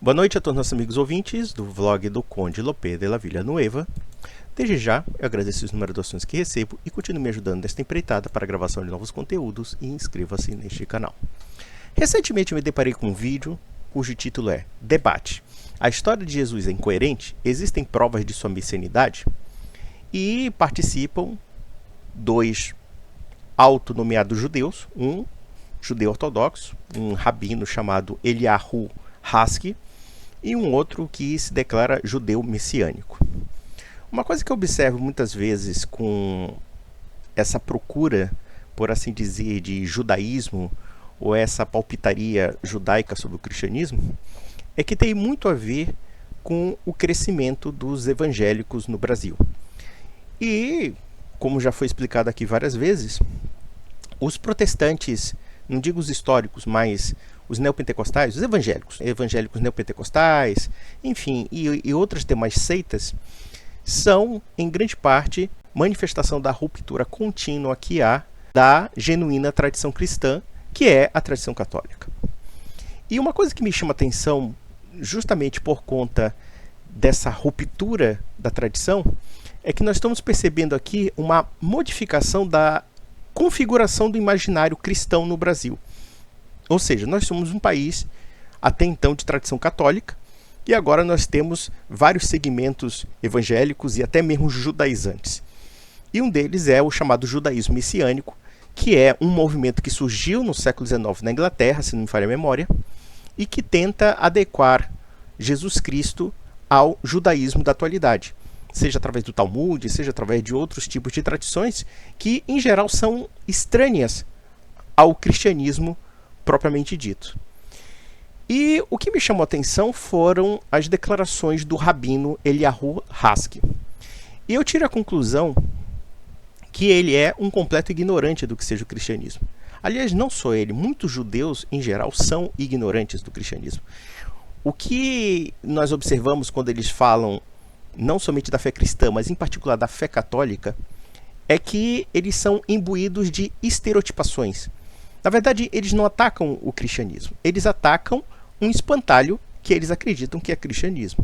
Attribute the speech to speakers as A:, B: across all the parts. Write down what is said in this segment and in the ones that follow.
A: Boa noite a todos os nossos amigos ouvintes do vlog do Conde Lopé de la Villanueva. Desde já, eu agradeço as numerosas doações que recebo e continuo me ajudando nesta empreitada para a gravação de novos conteúdos e inscreva-se neste canal. Recentemente eu me deparei com um vídeo cujo título é Debate. A história de Jesus é incoerente? Existem provas de sua messianidade? E participam dois autonomeados judeus, um judeu ortodoxo, um rabino chamado Eliyahu Haskell, e um outro que se declara judeu messiânico. Uma coisa que eu observo muitas vezes com essa procura, por assim dizer, de judaísmo, ou essa palpitaria judaica sobre o cristianismo, é que tem muito a ver com o crescimento dos evangélicos no Brasil. E, como já foi explicado aqui várias vezes, os protestantes, não digo os históricos, mas os neopentecostais, os evangélicos neopentecostais, enfim, e outras demais seitas, são, em grande parte, manifestação da ruptura contínua que há da genuína tradição cristã, que é a tradição católica. E uma coisa que me chama a atenção, justamente por conta dessa ruptura da tradição, é que nós estamos percebendo aqui uma modificação da configuração do imaginário cristão no Brasil. Ou seja, nós somos um país até então de tradição católica e agora nós temos vários segmentos evangélicos e até mesmo judaizantes. E um deles é o chamado judaísmo messiânico, que é um movimento que surgiu no século XIX na Inglaterra, se não me falha a memória, e que tenta adequar Jesus Cristo ao judaísmo da atualidade, seja através do Talmud, seja através de outros tipos de tradições que, em geral, são estranhas ao cristianismo propriamente dito. E o que me chamou a atenção foram as declarações do rabino Eliyahu Haskell. E eu tiro a conclusão que ele é um completo ignorante do que seja o cristianismo. Aliás, não só ele, muitos judeus, em geral, são ignorantes do cristianismo. O que nós observamos quando eles falam não somente da fé cristã, mas em particular da fé católica, é que eles são imbuídos de estereotipações. Na verdade, eles não atacam o cristianismo, eles atacam um espantalho que eles acreditam que é cristianismo.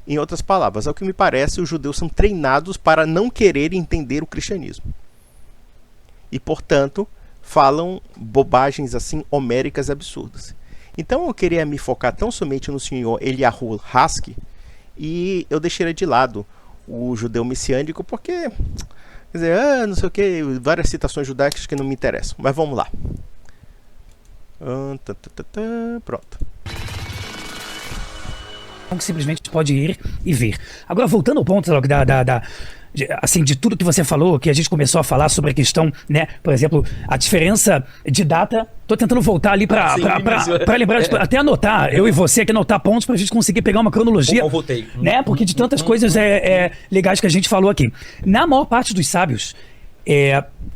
A: Em outras palavras, ao que me parece, os judeus são treinados para não querer entender o cristianismo. E, portanto, falam bobagens assim homéricas absurdas. Então eu queria me focar tão somente no senhor Eliyahu Haskell e eu deixaria de lado o judeu messiânico porque, quer dizer, não sei o que, várias citações judaicas que não me interessam. Mas vamos lá. Pronto.
B: Que simplesmente pode ir e vir. Agora, voltando ao ponto de tudo que você falou, que a gente começou a falar sobre a questão, né, por exemplo, a diferença de data. Tô tentando voltar ali para lembrar, até anotar, eu e você aqui anotar pontos pra gente conseguir pegar uma cronologia, né, porque de tantas coisas legais que a gente falou aqui. Na maior parte dos sábios,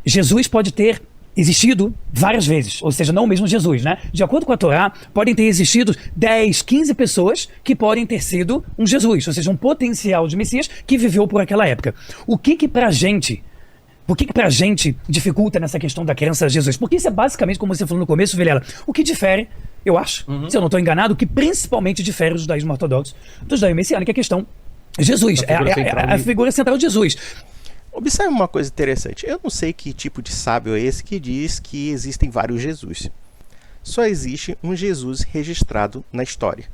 B: Jesus pode ter existido várias vezes, ou seja, não o mesmo Jesus, né? De acordo com a Torá, podem ter existido 10, 15 pessoas que podem ter sido um Jesus, ou seja, um potencial de Messias que viveu por aquela época. Por que pra gente dificulta nessa questão da crença em Jesus? Porque isso é basicamente, como você falou no começo, Vilela, o que difere, eu acho, se eu não estou enganado, o que principalmente difere o judaísmo ortodoxo do judaísmo messiânico, é a questão Jesus, a figura central de Jesus.
A: Observe uma coisa interessante. Eu não sei que tipo de sábio é esse que diz que existem vários Jesus. Só existe um Jesus registrado na história.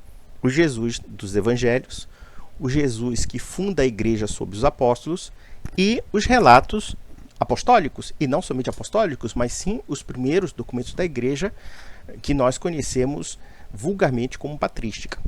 A: O Jesus dos evangelhos, o Jesus que funda a igreja sob os apóstolos e os relatos apostólicos. E não somente apostólicos, mas sim os primeiros documentos da igreja que nós conhecemos vulgarmente como patrística.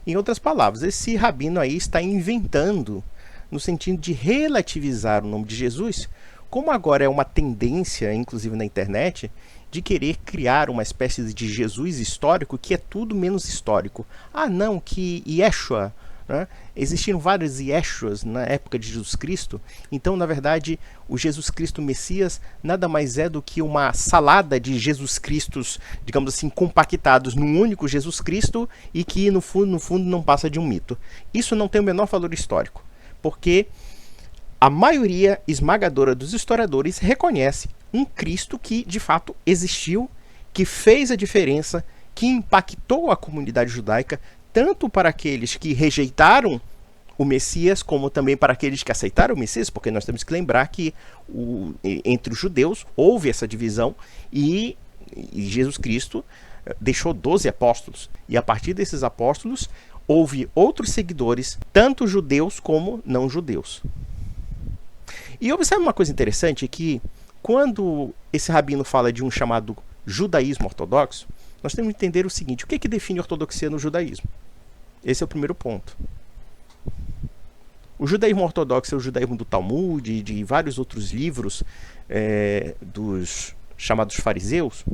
A: Em outras palavras, esse rabino aí está inventando no sentido de relativizar o nome de Jesus, como agora é uma tendência, inclusive na internet, de querer criar uma espécie de Jesus histórico que é tudo menos histórico. Ah, não, que Yeshua, né? Existiram vários Yeshuas na época de Jesus Cristo, então, na verdade, o Jesus Cristo Messias nada mais é do que uma salada de Jesus Cristos, digamos assim, compactados num único Jesus Cristo e que, no fundo, não passa de um mito. Isso não tem o menor valor histórico, porque a maioria esmagadora dos historiadores reconhece um Cristo que, de fato, existiu, que fez a diferença que impactou a comunidade judaica, tanto para aqueles que rejeitaram o Messias, como também para aqueles que aceitaram o Messias, porque nós temos que lembrar que entre os judeus houve essa divisão e Jesus Cristo deixou 12 apóstolos. E a partir desses apóstolos houve outros seguidores, tanto judeus como não judeus. E observe uma coisa interessante, que quando esse rabino fala de um chamado judaísmo ortodoxo, nós temos que entender o seguinte: o que define ortodoxia no judaísmo? Esse é o primeiro ponto. O judaísmo ortodoxo é o judaísmo do Talmud e de vários outros livros dos chamados fariseus.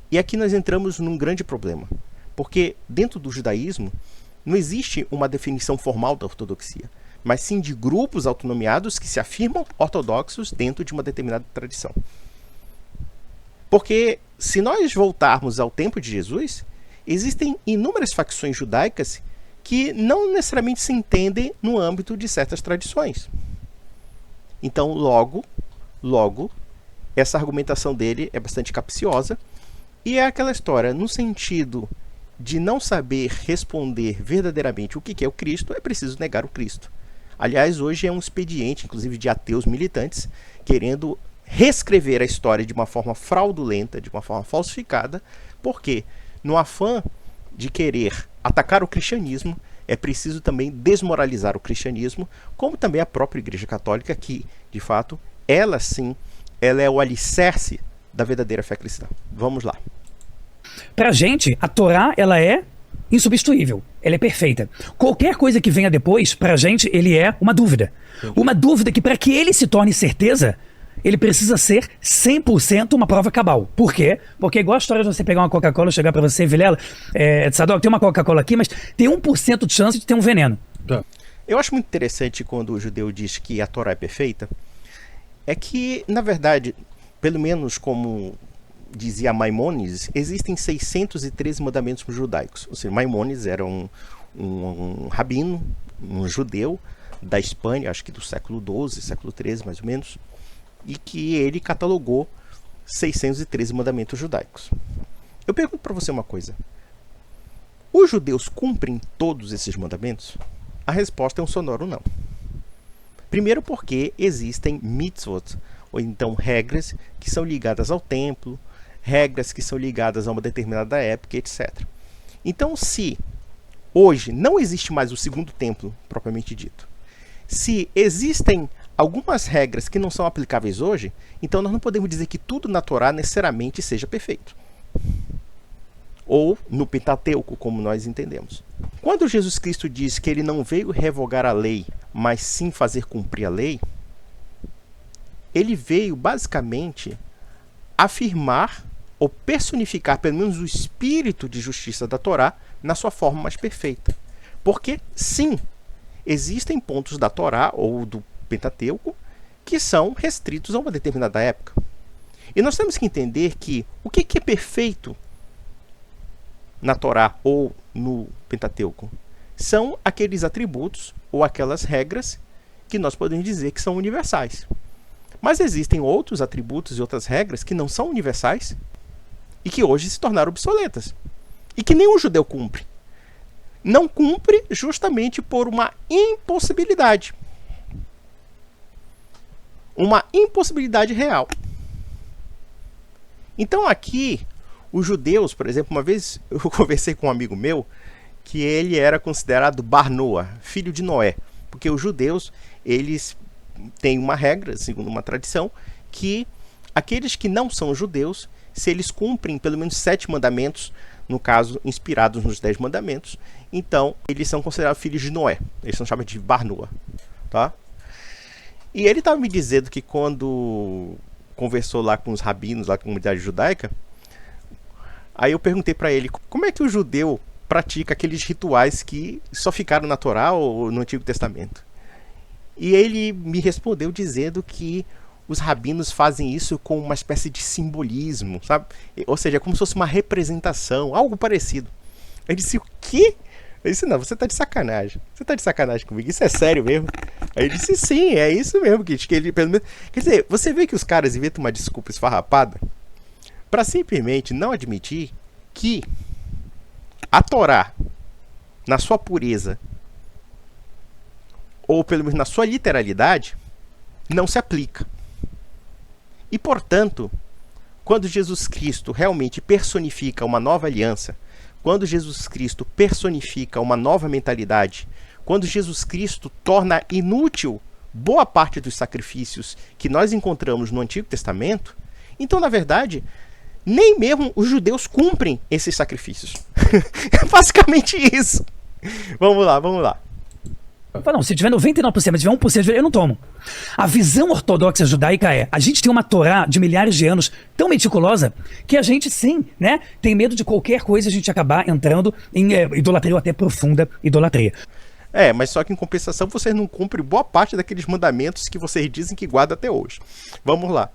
A: E aqui nós entramos num grande problema, porque dentro do judaísmo não existe uma definição formal da ortodoxia, mas sim de grupos autonomiados que se afirmam ortodoxos dentro de uma determinada tradição. Porque se nós voltarmos ao tempo de Jesus, existem inúmeras facções judaicas que não necessariamente se entendem no âmbito de certas tradições. Então, logo, essa argumentação dele é bastante capciosa, e é aquela história, no sentido de não saber responder verdadeiramente o que é o Cristo, é preciso negar o Cristo. Aliás, hoje é um expediente, inclusive de ateus militantes, querendo reescrever a história de uma forma fraudulenta, de uma forma falsificada, porque no afã de querer atacar o cristianismo, é preciso também desmoralizar o cristianismo, como também a própria Igreja Católica, que, de fato, ela sim, ela é o alicerce da verdadeira fé cristã. Vamos lá.
B: Pra gente, a Torá, ela é insubstituível, ela é perfeita. Qualquer coisa que venha depois, pra gente, ele é uma dúvida. Uma dúvida que, para que ele se torne certeza, ele precisa ser 100% uma prova cabal. Por quê? Porque igual a história de você pegar uma Coca-Cola, chegar pra você, Vilela, Tzadok, tem uma Coca-Cola aqui, mas tem 1% de chance de ter um veneno.
A: Eu acho muito interessante quando o judeu diz que a Torá é perfeita, é que, na verdade, pelo menos como dizia Maimônides, existem 613 mandamentos judaicos. Ou seja, Maimônides era um rabino, um judeu da Espanha, acho que do século XII, século XIII mais ou menos, e que ele catalogou 613 mandamentos judaicos. Eu pergunto para você uma coisa: os judeus cumprem todos esses mandamentos? A resposta é um sonoro não. Primeiro porque existem mitzvot, ou então regras que são ligadas ao templo, regras que são ligadas a uma determinada época, etc. Então, se hoje não existe mais o segundo templo, propriamente dito, se existem algumas regras que não são aplicáveis hoje, então nós não podemos dizer que tudo na Torá necessariamente seja perfeito. Ou no Pentateuco, como nós entendemos. Quando Jesus Cristo diz que ele não veio revogar a lei, mas sim fazer cumprir a lei, ele veio basicamente afirmar ou personificar pelo menos o espírito de justiça da Torá na sua forma mais perfeita. Porque, sim, existem pontos da Torá ou do Pentateuco que são restritos a uma determinada época. E nós temos que entender que o que é perfeito na Torá ou no Pentateuco são aqueles atributos ou aquelas regras que nós podemos dizer que são universais. Mas existem outros atributos e outras regras que não são universais e que hoje se tornaram obsoletas e que nenhum judeu cumpre. Não cumpre justamente por uma impossibilidade. Uma impossibilidade real. Então aqui, os judeus, por exemplo, uma vez eu conversei com um amigo meu que ele era considerado Bar Noa, filho de Noé, porque os judeus, eles têm uma regra, segundo uma tradição, que aqueles que não são judeus, se eles cumprem pelo menos 7 mandamentos, no caso, inspirados nos 10 mandamentos, então eles são considerados filhos de Noé. Eles são chamados de Bar Noa, tá? E ele estava me dizendo que quando conversou lá com os rabinos, lá com a comunidade judaica, aí eu perguntei para ele, como é que o judeu pratica aqueles rituais que só ficaram na Torá ou no Antigo Testamento? E ele me respondeu dizendo que os rabinos fazem isso com uma espécie de simbolismo, sabe? Ou seja, como se fosse uma representação, algo parecido. Eu disse, o quê? Eu disse, não, você tá de sacanagem. Você tá de sacanagem comigo, isso é sério mesmo? Aí ele disse, sim, é isso mesmo. Que ele, pelo menos... Quer dizer, você vê que os caras inventam uma desculpa esfarrapada para simplesmente não admitir que a Torá, na sua pureza, ou pelo menos na sua literalidade, não se aplica. E, portanto, quando Jesus Cristo realmente personifica uma nova aliança, quando Jesus Cristo personifica uma nova mentalidade, quando Jesus Cristo torna inútil boa parte dos sacrifícios que nós encontramos no Antigo Testamento, então, na verdade, nem mesmo os judeus cumprem esses sacrifícios. É basicamente isso. Vamos lá.
B: Não, se tiver 99%, mas tiver 1%, eu não tomo. A visão ortodoxa judaica é, a gente tem uma Torá de milhares de anos tão meticulosa que a gente, sim, né, tem medo de qualquer coisa a gente acabar entrando em idolatria ou até profunda idolatria.
A: Mas só que em compensação vocês não cumprem boa parte daqueles mandamentos que vocês dizem que guardam até hoje. Vamos lá.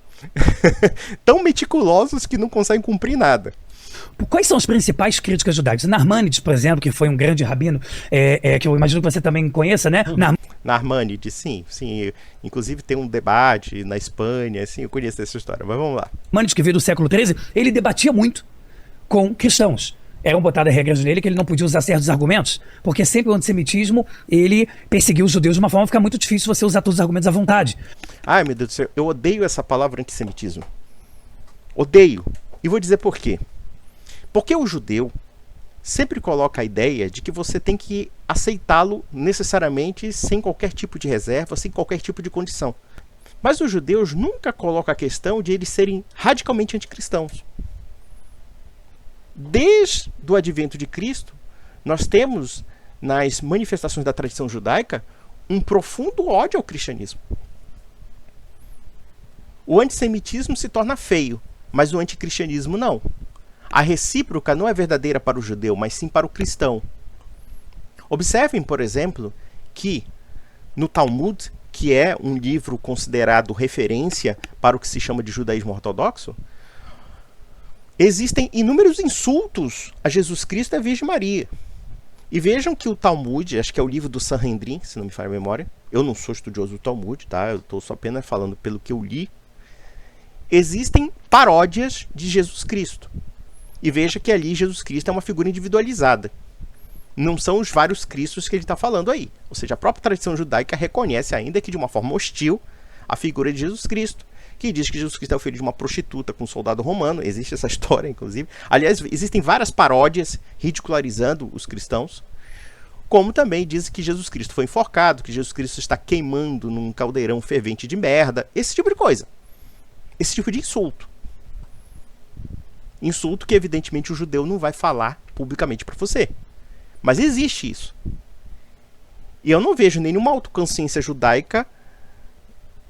A: Tão meticulosos que não conseguem cumprir nada.
B: Quais são as principais críticas judaicas? Narmanides, por exemplo, que foi um grande rabino, que eu imagino que você também conheça, né?
A: Narmanides, sim. Inclusive tem um debate na Espanha, sim, eu conheço essa história, mas vamos lá.
B: Narmanides, que veio do século XIII, ele debatia muito com cristãos. Eram botadas regras nele que ele não podia usar certos argumentos, porque sempre o antissemitismo, ele perseguiu os judeus de uma forma que fica muito difícil você usar todos os argumentos à vontade.
A: Ai, meu Deus do céu, eu odeio essa palavra antissemitismo. Odeio. E vou dizer por quê. Porque o judeu sempre coloca a ideia de que você tem que aceitá-lo necessariamente sem qualquer tipo de reserva, sem qualquer tipo de condição. Mas os judeus nunca colocam a questão de eles serem radicalmente anticristãos. Desde o advento de Cristo, nós temos nas manifestações da tradição judaica um profundo ódio ao cristianismo. O antissemitismo se torna feio, mas o anticristianismo não. A recíproca não é verdadeira para o judeu, mas sim para o cristão. Observem, por exemplo, que no Talmud, que é um livro considerado referência para o que se chama de judaísmo ortodoxo, existem inúmeros insultos a Jesus Cristo e a Virgem Maria. E vejam que o Talmud, acho que é o livro do Sanhedrin, se não me falha a memória, eu não sou estudioso do Talmud, tá? Eu estou só apenas falando pelo que eu li. Existem paródias de Jesus Cristo. E veja que ali Jesus Cristo é uma figura individualizada. Não são os vários Cristos que ele está falando aí. Ou seja, a própria tradição judaica reconhece, ainda que de uma forma hostil, a figura de Jesus Cristo, que diz que Jesus Cristo é o filho de uma prostituta com um soldado romano. Existe essa história, inclusive. Aliás, existem várias paródias ridicularizando os cristãos, como também diz que Jesus Cristo foi enforcado, que Jesus Cristo está queimando num caldeirão fervente de merda, esse tipo de coisa. Esse tipo de insulto. Insulto que, evidentemente, o judeu não vai falar publicamente para você. Mas existe isso. E eu não vejo nenhuma autoconsciência judaica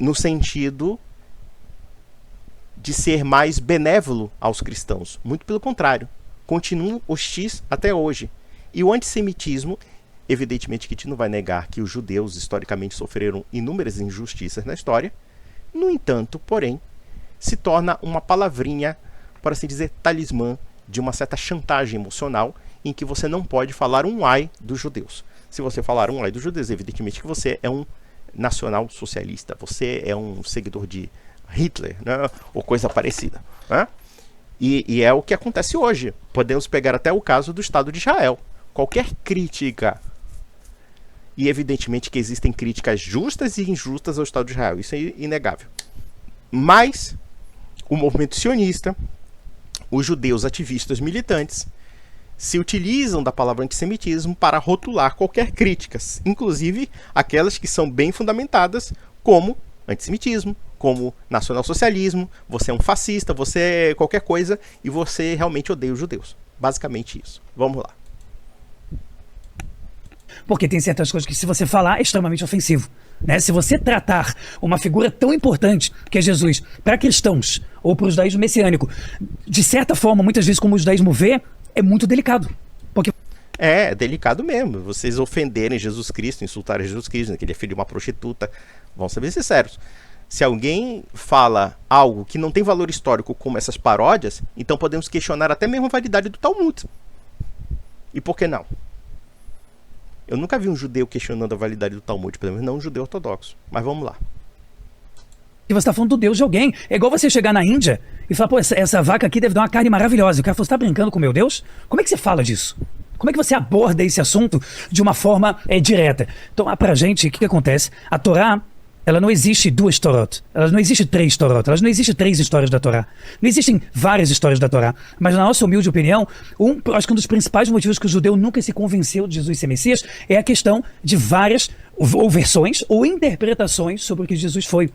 A: no sentido de ser mais benévolo aos cristãos. Muito pelo contrário. Continuam hostis até hoje. E o antissemitismo, evidentemente que a gente não vai negar que os judeus historicamente sofreram inúmeras injustiças na história. No entanto, porém, se torna uma palavrinha, por assim dizer, talismã de uma certa chantagem emocional em que você não pode falar um ai dos judeus. Se você falar um ai dos judeus, evidentemente que você é um nacional socialista, você é um seguidor de Hitler, né? Ou coisa parecida, né? E é o que acontece hoje. Podemos pegar até o caso do Estado de Israel. Qualquer crítica, e evidentemente que existem críticas justas e injustas ao Estado de Israel, isso é inegável. Mas o movimento sionista, os judeus ativistas militantes, se utilizam da palavra antissemitismo para rotular qualquer crítica, inclusive aquelas que são bem fundamentadas, como antissemitismo, como nacionalsocialismo, você é um fascista, você é qualquer coisa e você realmente odeia os judeus. Basicamente isso. Vamos lá.
B: Porque tem certas coisas que, se você falar, é extremamente ofensivo. Né? Se você tratar uma figura tão importante que é Jesus para cristãos ou para o judaísmo messiânico, de certa forma, muitas vezes como o judaísmo vê, é muito delicado. Porque...
A: É delicado mesmo. Vocês ofenderem Jesus Cristo, insultarem Jesus Cristo, que ele é filho de uma prostituta. Vamos ser sinceros. Se alguém fala algo que não tem valor histórico como essas paródias, então podemos questionar até mesmo a validade do Talmud. E por que não? Eu nunca vi um judeu questionando a validade do Talmud, pelo menos não um judeu ortodoxo. Mas vamos lá.
B: que você está falando do Deus de alguém. É igual você chegar na Índia e falar, pô, essa vaca aqui deve dar uma carne maravilhosa. E o cara falou, você está brincando com o meu Deus? Como é que você fala disso? Como é que você aborda esse assunto de uma forma direta? Então, pra gente, o que acontece? A Torá, ela não existe duas Torot, ela não existe três Torot, ela não existe três histórias da Torá. Não existem várias histórias da Torá. Mas na nossa humilde opinião, acho que um dos principais motivos que o judeu nunca se convenceu de Jesus ser Messias é a questão de várias ou versões ou interpretações sobre o que Jesus foi.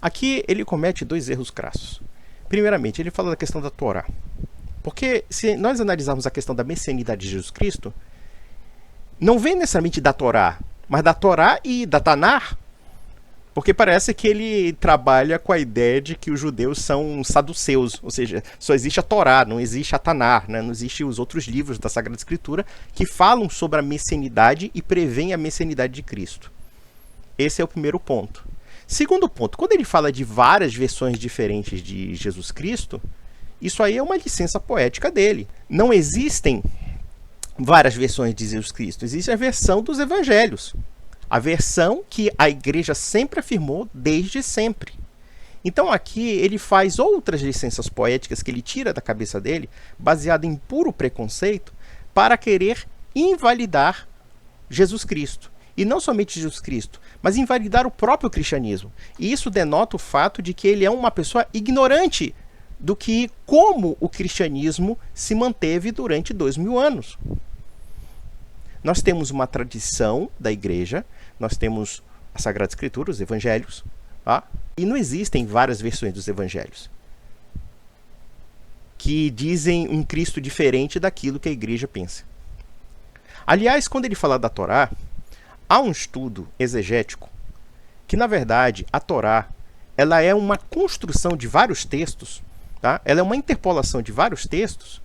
A: Aqui ele comete dois erros crassos. Primeiramente, ele fala da questão da Torá. Porque se nós analisarmos a questão da messianidade de Jesus Cristo, não vem necessariamente da Torá, mas da Torá e da Tanar. Porque parece que ele trabalha com a ideia de que os judeus são saduceus, ou seja, só existe a Torá, não existe a Tanar, né? Não existem os outros livros da Sagrada Escritura que falam sobre a messianidade e prevêem a messianidade de Cristo. Esse é o primeiro ponto. Segundo ponto, quando ele fala de várias versões diferentes de Jesus Cristo, isso aí é uma licença poética dele. Não existem várias versões de Jesus Cristo, existe a versão dos evangelhos. A versão que a igreja sempre afirmou desde sempre. Então aqui ele faz outras licenças poéticas que ele tira da cabeça dele, baseado em puro preconceito, para querer invalidar Jesus Cristo. E não somente Jesus Cristo, mas invalidar o próprio cristianismo. E isso denota o fato de que ele é uma pessoa ignorante do que como o cristianismo se manteve durante 2000 anos. Nós temos uma tradição da igreja, nós temos a Sagrada Escritura, os evangelhos, tá? E não existem várias versões dos evangelhos que dizem um Cristo diferente daquilo que a igreja pensa. Aliás, quando ele fala da Torá, há um estudo exegético que, na verdade, a Torá ela é uma construção de vários textos, tá? Ela é uma interpolação de vários textos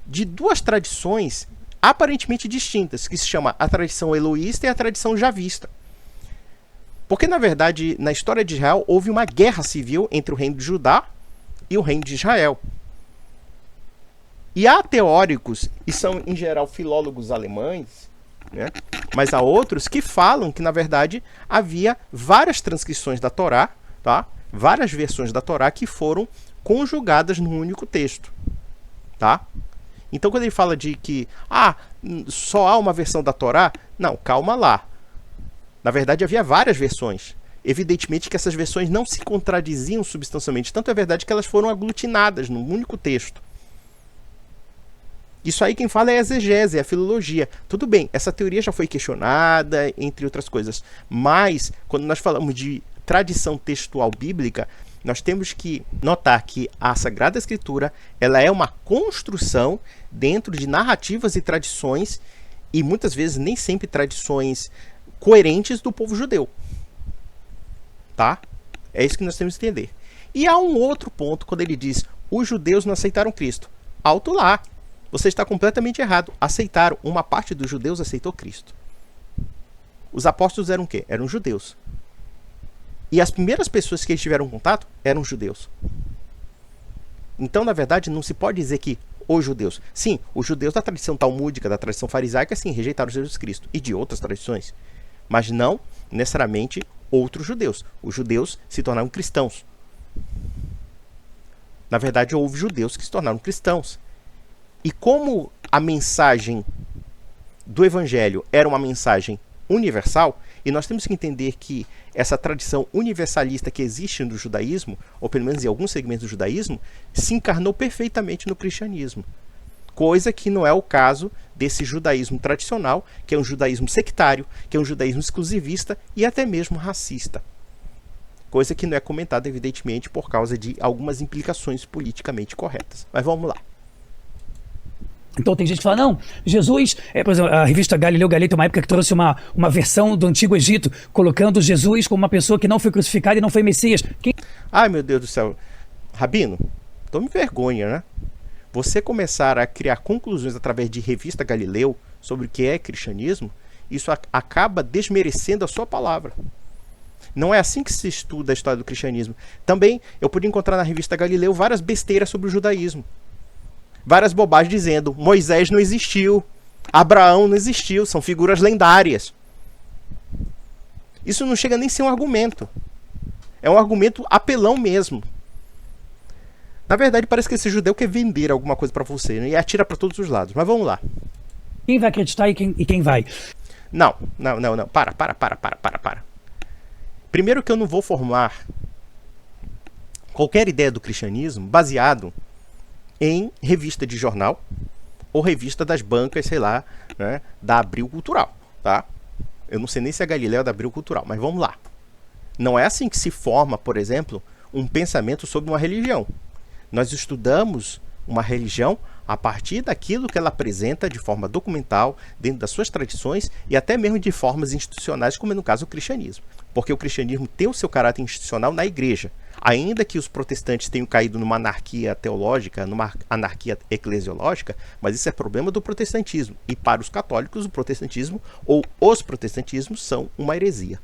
A: de duas tradições aparentemente distintas, que se chama a tradição eloísta e a tradição javista. Porque, na verdade, na história de Israel, houve uma guerra civil entre o reino de Judá e o reino de Israel. E há teóricos, e são, em geral, filólogos alemães, né? Mas há outros que falam que, na verdade, havia várias transcrições da Torá, tá? Várias versões da Torá que foram conjugadas num único texto. Tá? Então, quando ele fala de que só há uma versão da Torá, não, calma lá. Na verdade, havia várias versões. Evidentemente que essas versões não se contradiziam substancialmente. Tanto é verdade que elas foram aglutinadas num único texto. Isso aí quem fala é a exegese, é a filologia. Tudo bem, essa teoria já foi questionada, entre outras coisas. Mas, quando nós falamos de tradição textual bíblica, nós temos que notar que a Sagrada Escritura ela é uma construção dentro de narrativas e tradições, e muitas vezes nem sempre tradições coerentes do povo judeu. Tá? É isso que nós temos que entender. E há um outro ponto quando ele diz: os judeus não aceitaram Cristo. Alto lá! Você está completamente errado. Aceitaram. Uma parte dos judeus aceitou Cristo. Os apóstolos eram o quê? Eram judeus. E as primeiras pessoas que eles tiveram contato eram judeus. Então, na verdade, não se pode dizer que os judeus. Sim, os judeus da tradição talmúdica, da tradição farisaica, sim, rejeitaram Jesus Cristo. E de outras tradições. Mas não necessariamente outros judeus. Os judeus se tornaram cristãos. Na verdade, houve judeus que se tornaram cristãos. E como a mensagem do Evangelho era uma mensagem universal, e nós temos que entender que essa tradição universalista que existe no judaísmo, ou pelo menos em alguns segmentos do judaísmo, se encarnou perfeitamente no cristianismo. Coisa que não é o caso desse judaísmo tradicional, que é um judaísmo sectário, que é um judaísmo exclusivista e até mesmo racista. Coisa que não é comentada, evidentemente, por causa de algumas implicações politicamente corretas. Mas vamos lá.
B: Então tem gente que fala, não, Jesus, por exemplo, a revista Galileu Galilei tem uma época que trouxe uma versão do Antigo Egito, colocando Jesus como uma pessoa que não foi crucificada e não foi Messias.
A: Ai, meu Deus do céu. Rabino, tome vergonha, né? Você começar a criar conclusões através de revista Galileu sobre o que é cristianismo, isso acaba desmerecendo a sua palavra. Não é assim que se estuda a história do cristianismo. Também eu pude encontrar na revista Galileu várias besteiras sobre o judaísmo. Várias bobagens dizendo Moisés não existiu, Abraão não existiu, são figuras lendárias. Isso não chega nem a ser um argumento. É um argumento apelão mesmo. Na verdade, parece que esse judeu quer vender alguma coisa para você, né? E atira para todos os lados. Mas vamos lá.
B: Quem vai acreditar e quem vai?
A: Não. Para. Primeiro que eu não vou formar qualquer ideia do cristianismo baseado em revista de jornal ou revista das bancas, sei lá, né, da Abril Cultural, tá? Eu não sei nem se a Galileu é da Abril Cultural, mas vamos lá. Não é assim que se forma, por exemplo, um pensamento sobre uma religião. Nós estudamos uma religião a partir daquilo que ela apresenta de forma documental, dentro das suas tradições e até mesmo de formas institucionais, como é no caso o cristianismo. Porque o cristianismo tem o seu caráter institucional na igreja. Ainda que os protestantes tenham caído numa anarquia teológica, numa anarquia eclesiológica, mas isso é problema do protestantismo. E para os católicos, o protestantismo ou os protestantismos são uma heresia.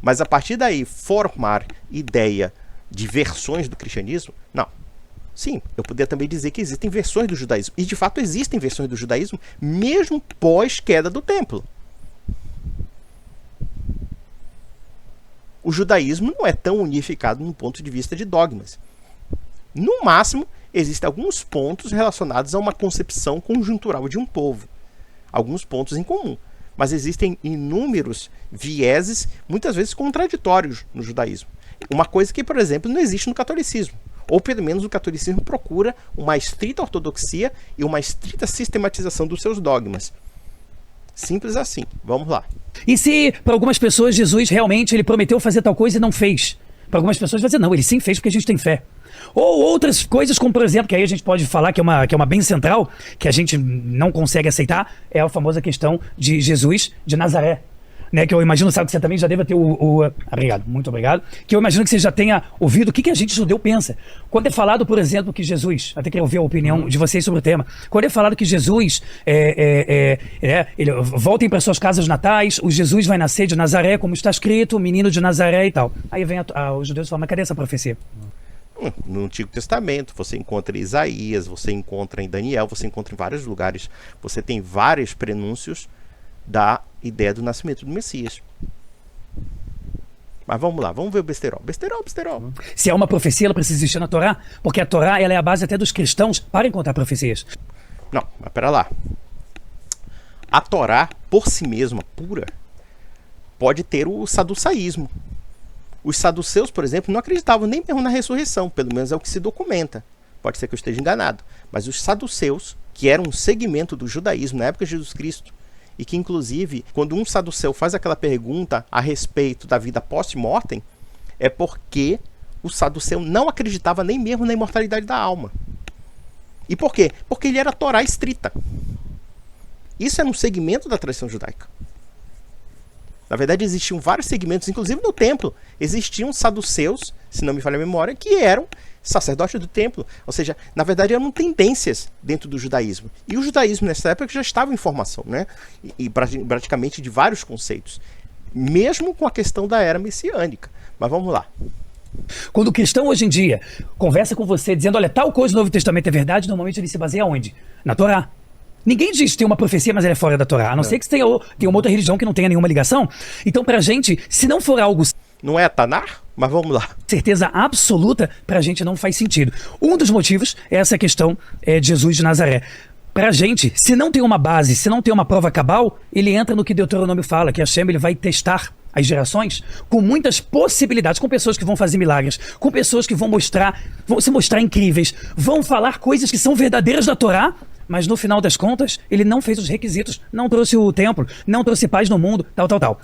A: Mas a partir daí, formar ideia de versões do cristianismo, não. Sim, eu poderia também dizer que existem versões do judaísmo. E de fato existem versões do judaísmo, mesmo pós-queda do templo. O judaísmo não é tão unificado no ponto de vista de dogmas. No máximo, existem alguns pontos relacionados a uma concepção conjuntural de um povo. Alguns pontos em comum. Mas existem inúmeros vieses, muitas vezes contraditórios no judaísmo. Uma coisa que, por exemplo, não existe no catolicismo. Ou pelo menos o catolicismo procura uma estrita ortodoxia e uma estrita sistematização dos seus dogmas. Simples assim. Vamos lá.
B: E se para algumas pessoas Jesus realmente ele prometeu fazer tal coisa e não fez? Para algumas pessoas vai dizer, não, ele sim fez porque a gente tem fé. Ou outras coisas, como por exemplo, que aí a gente pode falar que é uma bem central, que a gente não consegue aceitar, é a famosa questão de Jesus de Nazaré. Né, que eu imagino, sabe, que você também já deve ter obrigado, muito obrigado. Que eu imagino que você já tenha ouvido o que a gente judeu pensa. Quando é falado, por exemplo, que Jesus, até queria ouvir a opinião de vocês sobre o tema. Quando é falado que Jesus, voltem para suas casas natais, o Jesus vai nascer de Nazaré, como está escrito, o menino de Nazaré e tal. Aí vem os judeus e falam, mas cadê essa profecia?
A: No Antigo Testamento, você encontra em Isaías, você encontra em Daniel, você encontra em vários lugares. Você tem vários prenúncios da ideia do nascimento do Messias. Mas vamos lá, vamos ver o besterol. Besterol.
B: Se é uma profecia, ela precisa existir na Torá, porque a Torá ela é a base até dos cristãos para encontrar profecias.
A: Não, mas pera lá. A Torá, por si mesma, pura, pode ter o saducaísmo. Os saduceus, por exemplo, não acreditavam nem mesmo na ressurreição, pelo menos é o que se documenta. Pode ser que eu esteja enganado. Mas os saduceus, que eram um segmento do judaísmo na época de Jesus Cristo, e que, inclusive, quando um saduceu faz aquela pergunta a respeito da vida post-mortem, é porque o saduceu não acreditava nem mesmo na imortalidade da alma. E por quê? Porque ele era Torá estrita. Isso é um segmento da tradição judaica. Na verdade, existiam vários segmentos, inclusive no templo. Existiam saduceus, se não me falha a memória, que eram sacerdotes do templo. Ou seja, na verdade, eram tendências dentro do judaísmo. E o judaísmo, nessa época, já estava em formação, né? E praticamente de vários conceitos. Mesmo com a questão da era messiânica. Mas vamos lá.
B: Quando o cristão, hoje em dia, conversa com você dizendo, olha, tal coisa do Novo Testamento é verdade, normalmente ele se baseia onde? Na Torá. Ninguém diz que tem uma profecia, mas ela é fora da Torá. A não ser que tenha uma outra religião que não tenha nenhuma ligação. Então, pra gente, se não for algo...
A: Não é a Tanar? Mas vamos lá.
B: Certeza absoluta, pra gente não faz sentido. Um dos motivos é essa questão de Jesus de Nazaré. Pra gente, se não tem uma base, se não tem uma prova cabal, ele entra no que Deuteronômio fala, que Hashem ele vai testar as gerações com muitas possibilidades, com pessoas que vão fazer milagres, com pessoas que vão se mostrar incríveis, vão falar coisas que são verdadeiras da Torá, mas no final das contas, ele não fez os requisitos, não trouxe o templo, não trouxe paz no mundo, tal.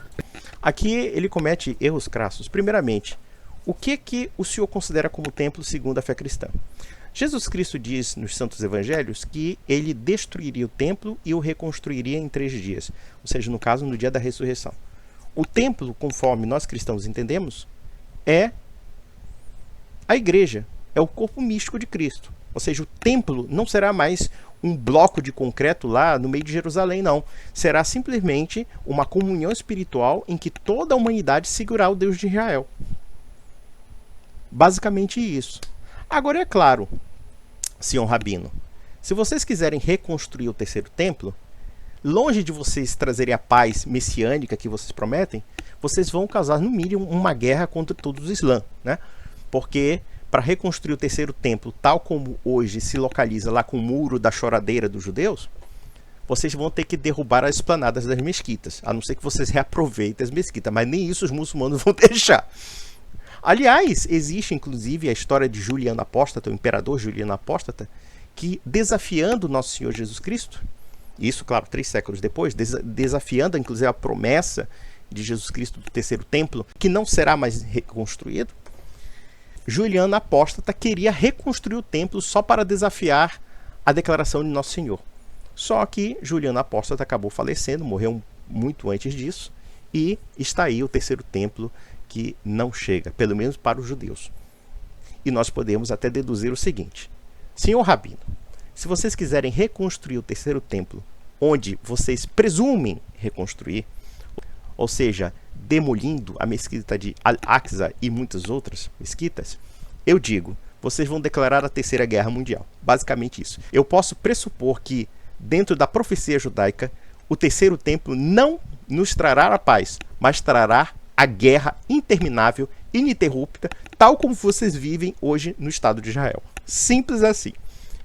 A: Aqui ele comete erros crassos. Primeiramente, o que o senhor considera como templo segundo a fé cristã? Jesus Cristo diz nos Santos Evangelhos que ele destruiria o templo e o reconstruiria em 3 dias. Ou seja, no caso, no dia da ressurreição. O templo, conforme nós cristãos entendemos, é a igreja, é o corpo místico de Cristo. Ou seja, o templo não será mais um bloco de concreto lá no meio de Jerusalém, não. Será simplesmente uma comunhão espiritual em que toda a humanidade seguirá o Deus de Israel. Basicamente isso. Agora, é claro, senhor Rabino, se vocês quiserem reconstruir o terceiro templo, longe de vocês trazerem a paz messiânica que vocês prometem, vocês vão causar, no mínimo, uma guerra contra todos os Islã, né? Porque para reconstruir o terceiro templo, tal como hoje se localiza lá com o muro da choradeira dos judeus, vocês vão ter que derrubar as esplanadas das mesquitas, a não ser que vocês reaproveitem as mesquitas, mas nem isso os muçulmanos vão deixar. Aliás, existe inclusive a história de Juliano Apóstata, o imperador Juliano Apóstata, que desafiando Nosso Senhor Jesus Cristo, isso, claro, 3 séculos depois, desafiando inclusive a promessa de Jesus Cristo do terceiro templo, que não será mais reconstruído, Juliano Apóstata queria reconstruir o templo só para desafiar a declaração de Nosso Senhor. Só que Juliano Apóstata acabou falecendo, morreu muito antes disso, e está aí o terceiro templo que não chega, pelo menos para os judeus. E nós podemos até deduzir o seguinte: Senhor Rabino, se vocês quiserem reconstruir o terceiro templo, onde vocês presumem reconstruir, ou seja, demolindo a mesquita de Al-Aqsa e muitas outras mesquitas, eu digo, vocês vão declarar a Terceira Guerra Mundial. Basicamente isso. Eu posso pressupor que, dentro da profecia judaica, o terceiro templo não nos trará a paz, mas trará a guerra interminável, ininterrupta, tal como vocês vivem hoje no Estado de Israel. Simples assim.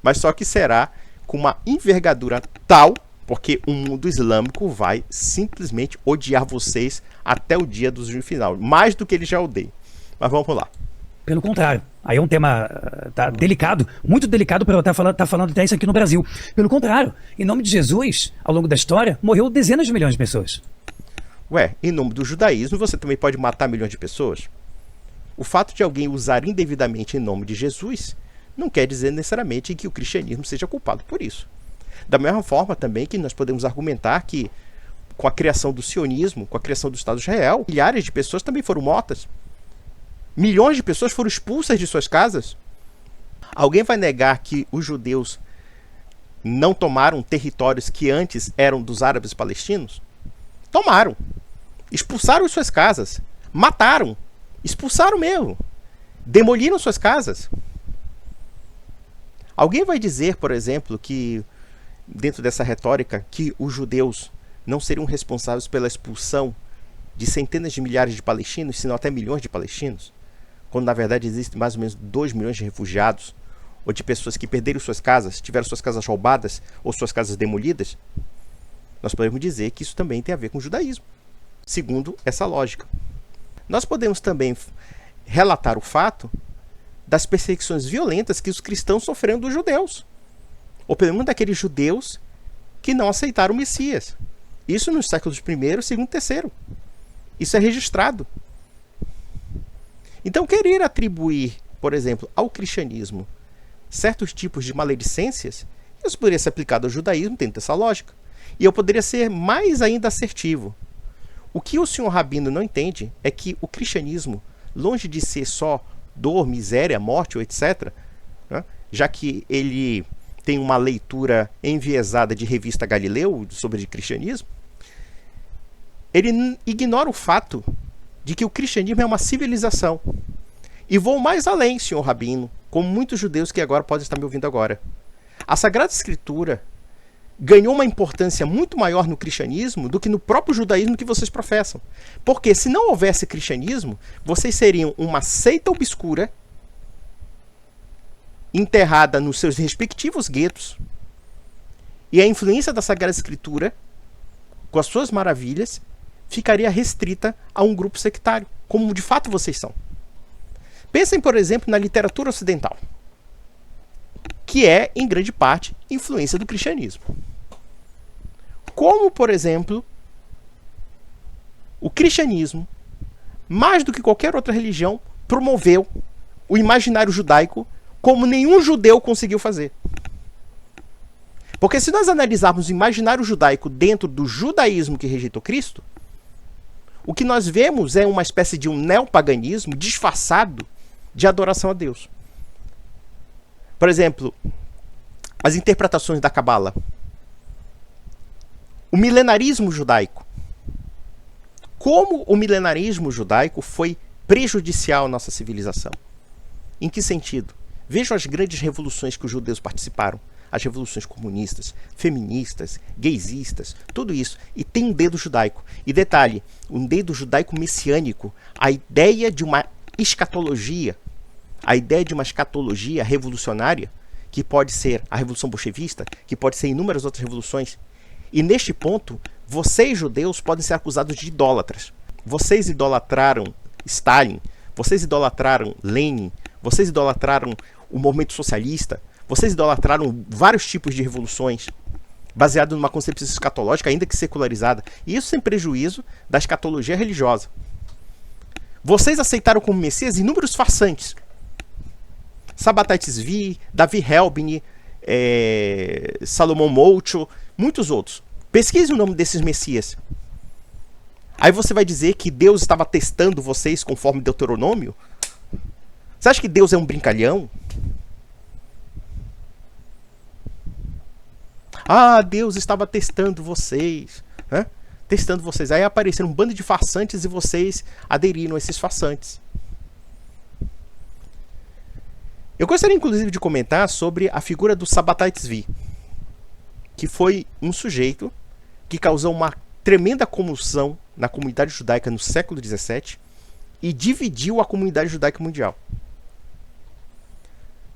A: Mas só que será com uma envergadura tal, porque o mundo islâmico vai simplesmente odiar vocês até o dia do juízo final, mais do que ele já odeia. Mas vamos lá.
B: Pelo contrário, aí é um tema delicado, muito delicado para eu estar falando até isso aqui no Brasil. Pelo contrário, em nome de Jesus, ao longo da história, morreu dezenas de milhões de pessoas.
A: Ué, em nome do judaísmo, você também pode matar milhões de pessoas? O fato de alguém usar indevidamente em nome de Jesus não quer dizer necessariamente que o cristianismo seja culpado por isso. Da mesma forma também que nós podemos argumentar que com a criação do sionismo, com a criação do Estado de Israel, milhares de pessoas também foram mortas. Milhões de pessoas foram expulsas de suas casas. Alguém vai negar que os judeus não tomaram territórios que antes eram dos árabes palestinos? Tomaram. Expulsaram suas casas. Mataram. Expulsaram mesmo. Demoliram suas casas. Alguém vai dizer, por exemplo, que dentro dessa retórica, que os judeus não seriam responsáveis pela expulsão de centenas de milhares de palestinos, senão até milhões de palestinos? Quando na verdade existem mais ou menos 2 milhões de refugiados, ou de pessoas que perderam suas casas, tiveram suas casas roubadas, ou suas casas demolidas? Nós podemos dizer que isso também tem a ver com o judaísmo, segundo essa lógica. Nós podemos também relatar o fato das perseguições violentas que os cristãos sofreram dos judeus, ou pelo menos daqueles judeus que não aceitaram o Messias. Isso nos séculos I, II e III. Isso é registrado. Então, querer atribuir, por exemplo, ao cristianismo certos tipos de maledicências, isso poderia ser aplicado ao judaísmo dentro dessa lógica. E eu poderia ser mais ainda assertivo. O que o senhor Rabino não entende é que o cristianismo, longe de ser só dor, miséria, morte ou etc., né, já que ele tem uma leitura enviesada de revista Galileu sobre cristianismo, ele ignora o fato de que o cristianismo é uma civilização. E vou mais além, senhor Rabino, como muitos judeus que agora podem estar me ouvindo agora. A Sagrada Escritura ganhou uma importância muito maior no cristianismo do que no próprio judaísmo que vocês professam. Porque se não houvesse cristianismo, vocês seriam uma seita obscura enterrada nos seus respectivos guetos. E a influência da Sagrada Escritura, com as suas maravilhas, ficaria restrita a um grupo sectário, como de fato vocês são. Pensem, por exemplo, na literatura ocidental, que é, em grande parte, influência do cristianismo. Como, por exemplo, o cristianismo, mais do que qualquer outra religião, promoveu o imaginário judaico como nenhum judeu conseguiu fazer. Porque se nós analisarmos o imaginário judaico dentro do judaísmo que rejeitou Cristo, o que nós vemos é uma espécie de um neopaganismo disfarçado de adoração a Deus. Por exemplo, as interpretações da Cabala, o milenarismo judaico. Como o milenarismo judaico foi prejudicial à nossa civilização? Em que sentido? Vejam as grandes revoluções que os judeus participaram. as revoluções comunistas, feministas, gaysistas, tudo isso. E tem um dedo judaico. E detalhe, um dedo judaico messiânico, a ideia de uma escatologia, revolucionária, que pode ser a Revolução Bolchevista, que pode ser inúmeras outras revoluções. E neste ponto, vocês judeus podem ser acusados de idólatras. Vocês idolatraram Stalin, vocês idolatraram Lenin, vocês idolatraram o movimento socialista, vocês idolatraram vários tipos de revoluções, baseado numa concepção escatológica, ainda que secularizada, e isso sem prejuízo da escatologia religiosa. Vocês aceitaram como Messias inúmeros farsantes. Sabbatai Tzvi, Davi Helbini, Salomão Moucho, muitos outros. Pesquise o nome desses Messias. Aí você vai dizer que Deus estava testando vocês conforme Deuteronômio? Você acha que Deus é um brincalhão? Ah, Deus estava testando vocês. Né? Testando vocês. Aí apareceram um bando de farsantes e vocês aderiram a esses farsantes. Eu gostaria, inclusive, de comentar sobre a figura do Sabbatai Tzvi, que foi um sujeito que causou uma tremenda comoção na comunidade judaica no século XVII e dividiu a comunidade judaica mundial.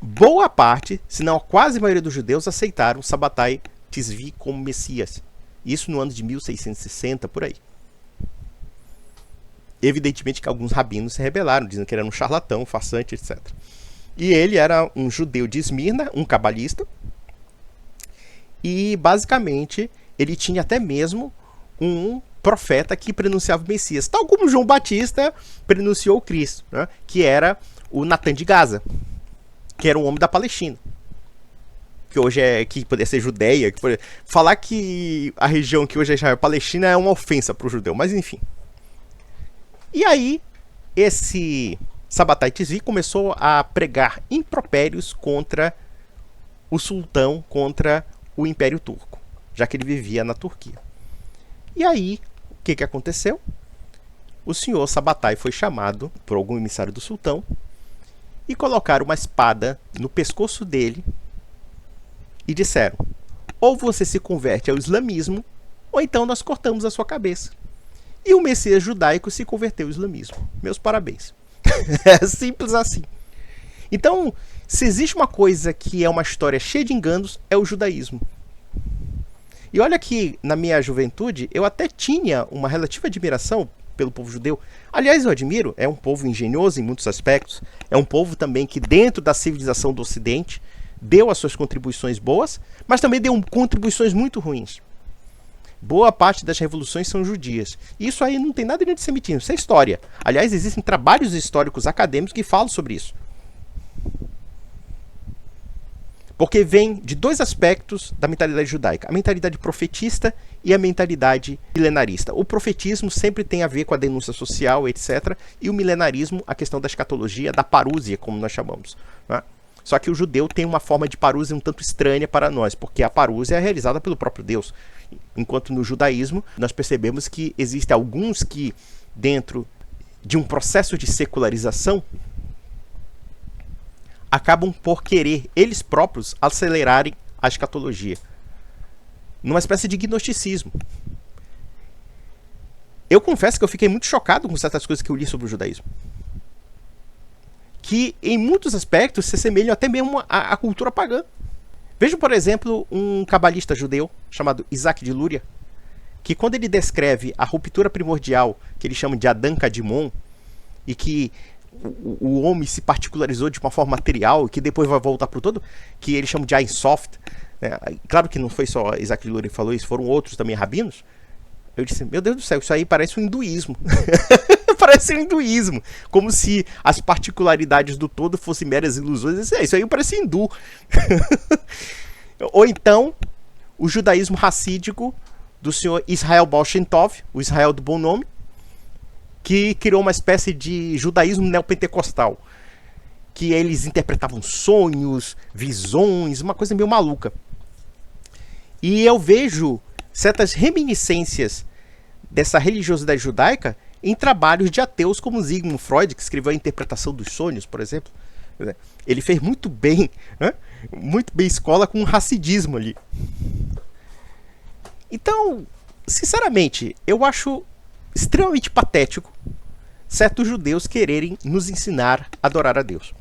A: Boa parte, se não a quase maioria dos judeus, aceitaram Sabbatai Tzvi como Messias. Isso no ano de 1660, por aí. Evidentemente que alguns rabinos se rebelaram, dizendo que ele era um charlatão, um farsante, etc. E ele era um judeu de Esmirna, um cabalista. E, basicamente, ele tinha até mesmo um profeta que pronunciava o Messias. Tal como João Batista pronunciou o Cristo, né? Que era o Natan de Gaza, que era um homem da Palestina. Que hoje que poderia ser Judeia. Falar que a região que hoje é Israel Palestina é uma ofensa para o judeu, mas enfim. E aí, esse Sabbatai Tzvi começou a pregar impropérios contra o sultão, contra o Império Turco, já que ele vivia na Turquia. E aí, o que aconteceu? O senhor Sabbatai foi chamado por algum emissário do sultão e colocaram uma espada no pescoço dele e disseram: ou você se converte ao islamismo, ou então nós cortamos a sua cabeça. E o Messias judaico se converteu ao islamismo. Meus parabéns. É simples assim. Então, se existe uma coisa que é uma história cheia de enganos, é o judaísmo. E olha que, na minha juventude, eu até tinha uma relativa admiração pelo povo judeu. Aliás, eu admiro, é um povo engenhoso em muitos aspectos, é um povo também que dentro da civilização do Ocidente deu as suas contribuições boas, mas também deu contribuições muito ruins. Boa parte das revoluções são judias. Isso aí não tem nada de antissemitismo, isso é história. Aliás, existem trabalhos históricos acadêmicos que falam sobre isso. Porque vem de dois aspectos da mentalidade judaica: a mentalidade profetista e a mentalidade milenarista. O profetismo sempre tem a ver com a denúncia social, etc. E o milenarismo, a questão da escatologia, da parúzia, como nós chamamos. Né? Só que o judeu tem uma forma de parúzia um tanto estranha para nós, porque a parúzia é realizada pelo próprio Deus. Enquanto no judaísmo, nós percebemos que existem alguns que, dentro de um processo de secularização, acabam por querer, eles próprios, acelerarem a escatologia. Numa espécie de gnosticismo. Eu confesso que eu fiquei muito chocado com certas coisas que eu li sobre o judaísmo. Que, em muitos aspectos, se assemelham até mesmo à cultura pagã. Veja, por exemplo, um cabalista judeu chamado Isaac de Lúria, que quando ele descreve a ruptura primordial, que ele chama de Adão Kadmon, e que o homem se particularizou de uma forma material, e que depois vai voltar para o todo, que ele chama de Ein Sof. Claro que não foi só Isaac de Lúria que falou isso, foram outros também rabinos. Eu disse, meu Deus do céu, isso aí parece um hinduísmo. Parece um hinduísmo. Como se as particularidades do todo fossem meras ilusões. Isso aí parece hindu. Ou então, o judaísmo racídico do senhor Israel Baal Shem Tov, o Israel do Bom Nome, que criou uma espécie de judaísmo neopentecostal. Que eles interpretavam sonhos, visões, uma coisa meio maluca. E eu vejo certas reminiscências dessa religiosidade judaica em trabalhos de ateus como Sigmund Freud, que escreveu A Interpretação dos Sonhos, por exemplo. Ele fez muito bem escola com o racidismo ali. Então, sinceramente, eu acho extremamente patético certos judeus quererem nos ensinar a adorar a Deus.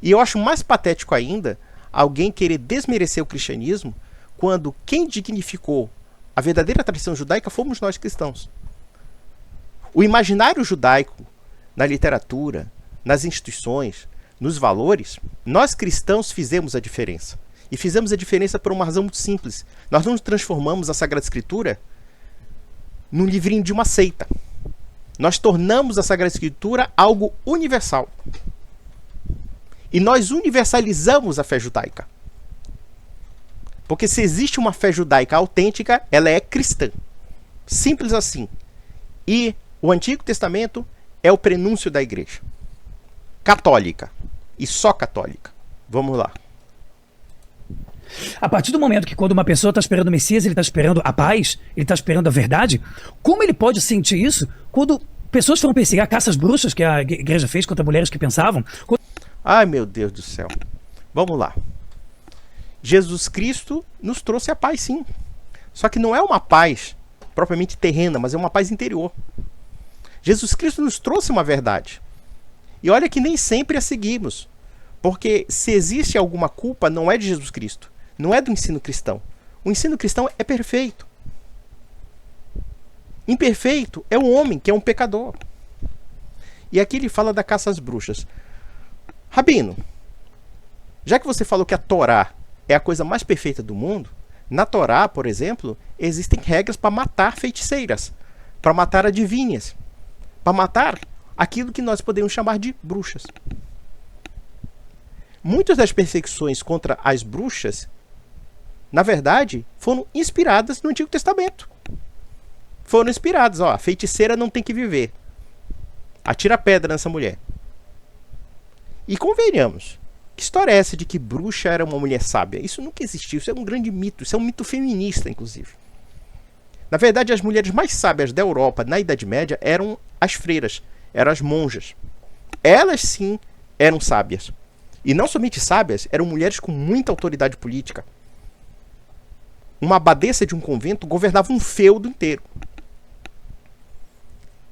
A: E eu acho mais patético ainda alguém querer desmerecer o cristianismo quando quem dignificou a verdadeira tradição judaica fomos nós cristãos. O imaginário judaico, na literatura, nas instituições, nos valores, nós cristãos fizemos a diferença. E fizemos a diferença por uma razão muito simples. Nós não transformamos a Sagrada Escritura num livrinho de uma seita. Nós tornamos a Sagrada Escritura algo universal. E nós universalizamos a fé judaica. Porque se existe uma fé judaica autêntica, ela é cristã. Simples assim. E o Antigo Testamento é o prenúncio da igreja. Católica. E só católica. Vamos lá.
B: A partir do momento que quando uma pessoa está esperando o Messias, ele está esperando a paz, ele está esperando a verdade, como ele pode sentir isso quando pessoas foram perseguir, caça às bruxas que a igreja fez contra mulheres que pensavam?
A: Ai, meu Deus do céu. Vamos lá. Jesus Cristo nos trouxe a paz, sim. Só que não é uma paz propriamente terrena, mas é uma paz interior. Jesus Cristo nos trouxe uma verdade. E olha que nem sempre a seguimos. Porque se existe alguma culpa, não é de Jesus Cristo. Não é do ensino cristão. O ensino cristão é perfeito. Imperfeito é o homem, que é um pecador. E aqui ele fala da caça às bruxas. Rabino, já que você falou que a Torá é a coisa mais perfeita do mundo, na Torá, por exemplo, existem regras para matar feiticeiras, para matar adivinhas, para matar aquilo que nós podemos chamar de bruxas. Muitas das perseguições contra as bruxas, na verdade, foram inspiradas no Antigo Testamento. Foram inspiradas, a feiticeira não tem que viver. Atira pedra nessa mulher. E convenhamos, que história é essa de que bruxa era uma mulher sábia? Isso nunca existiu, isso é um grande mito, isso é um mito feminista, inclusive. Na verdade, as mulheres mais sábias da Europa na Idade Média eram as freiras, eram as monjas. Elas sim eram sábias. E não somente sábias, eram mulheres com muita autoridade política. Uma abadesa de um convento governava um feudo inteiro.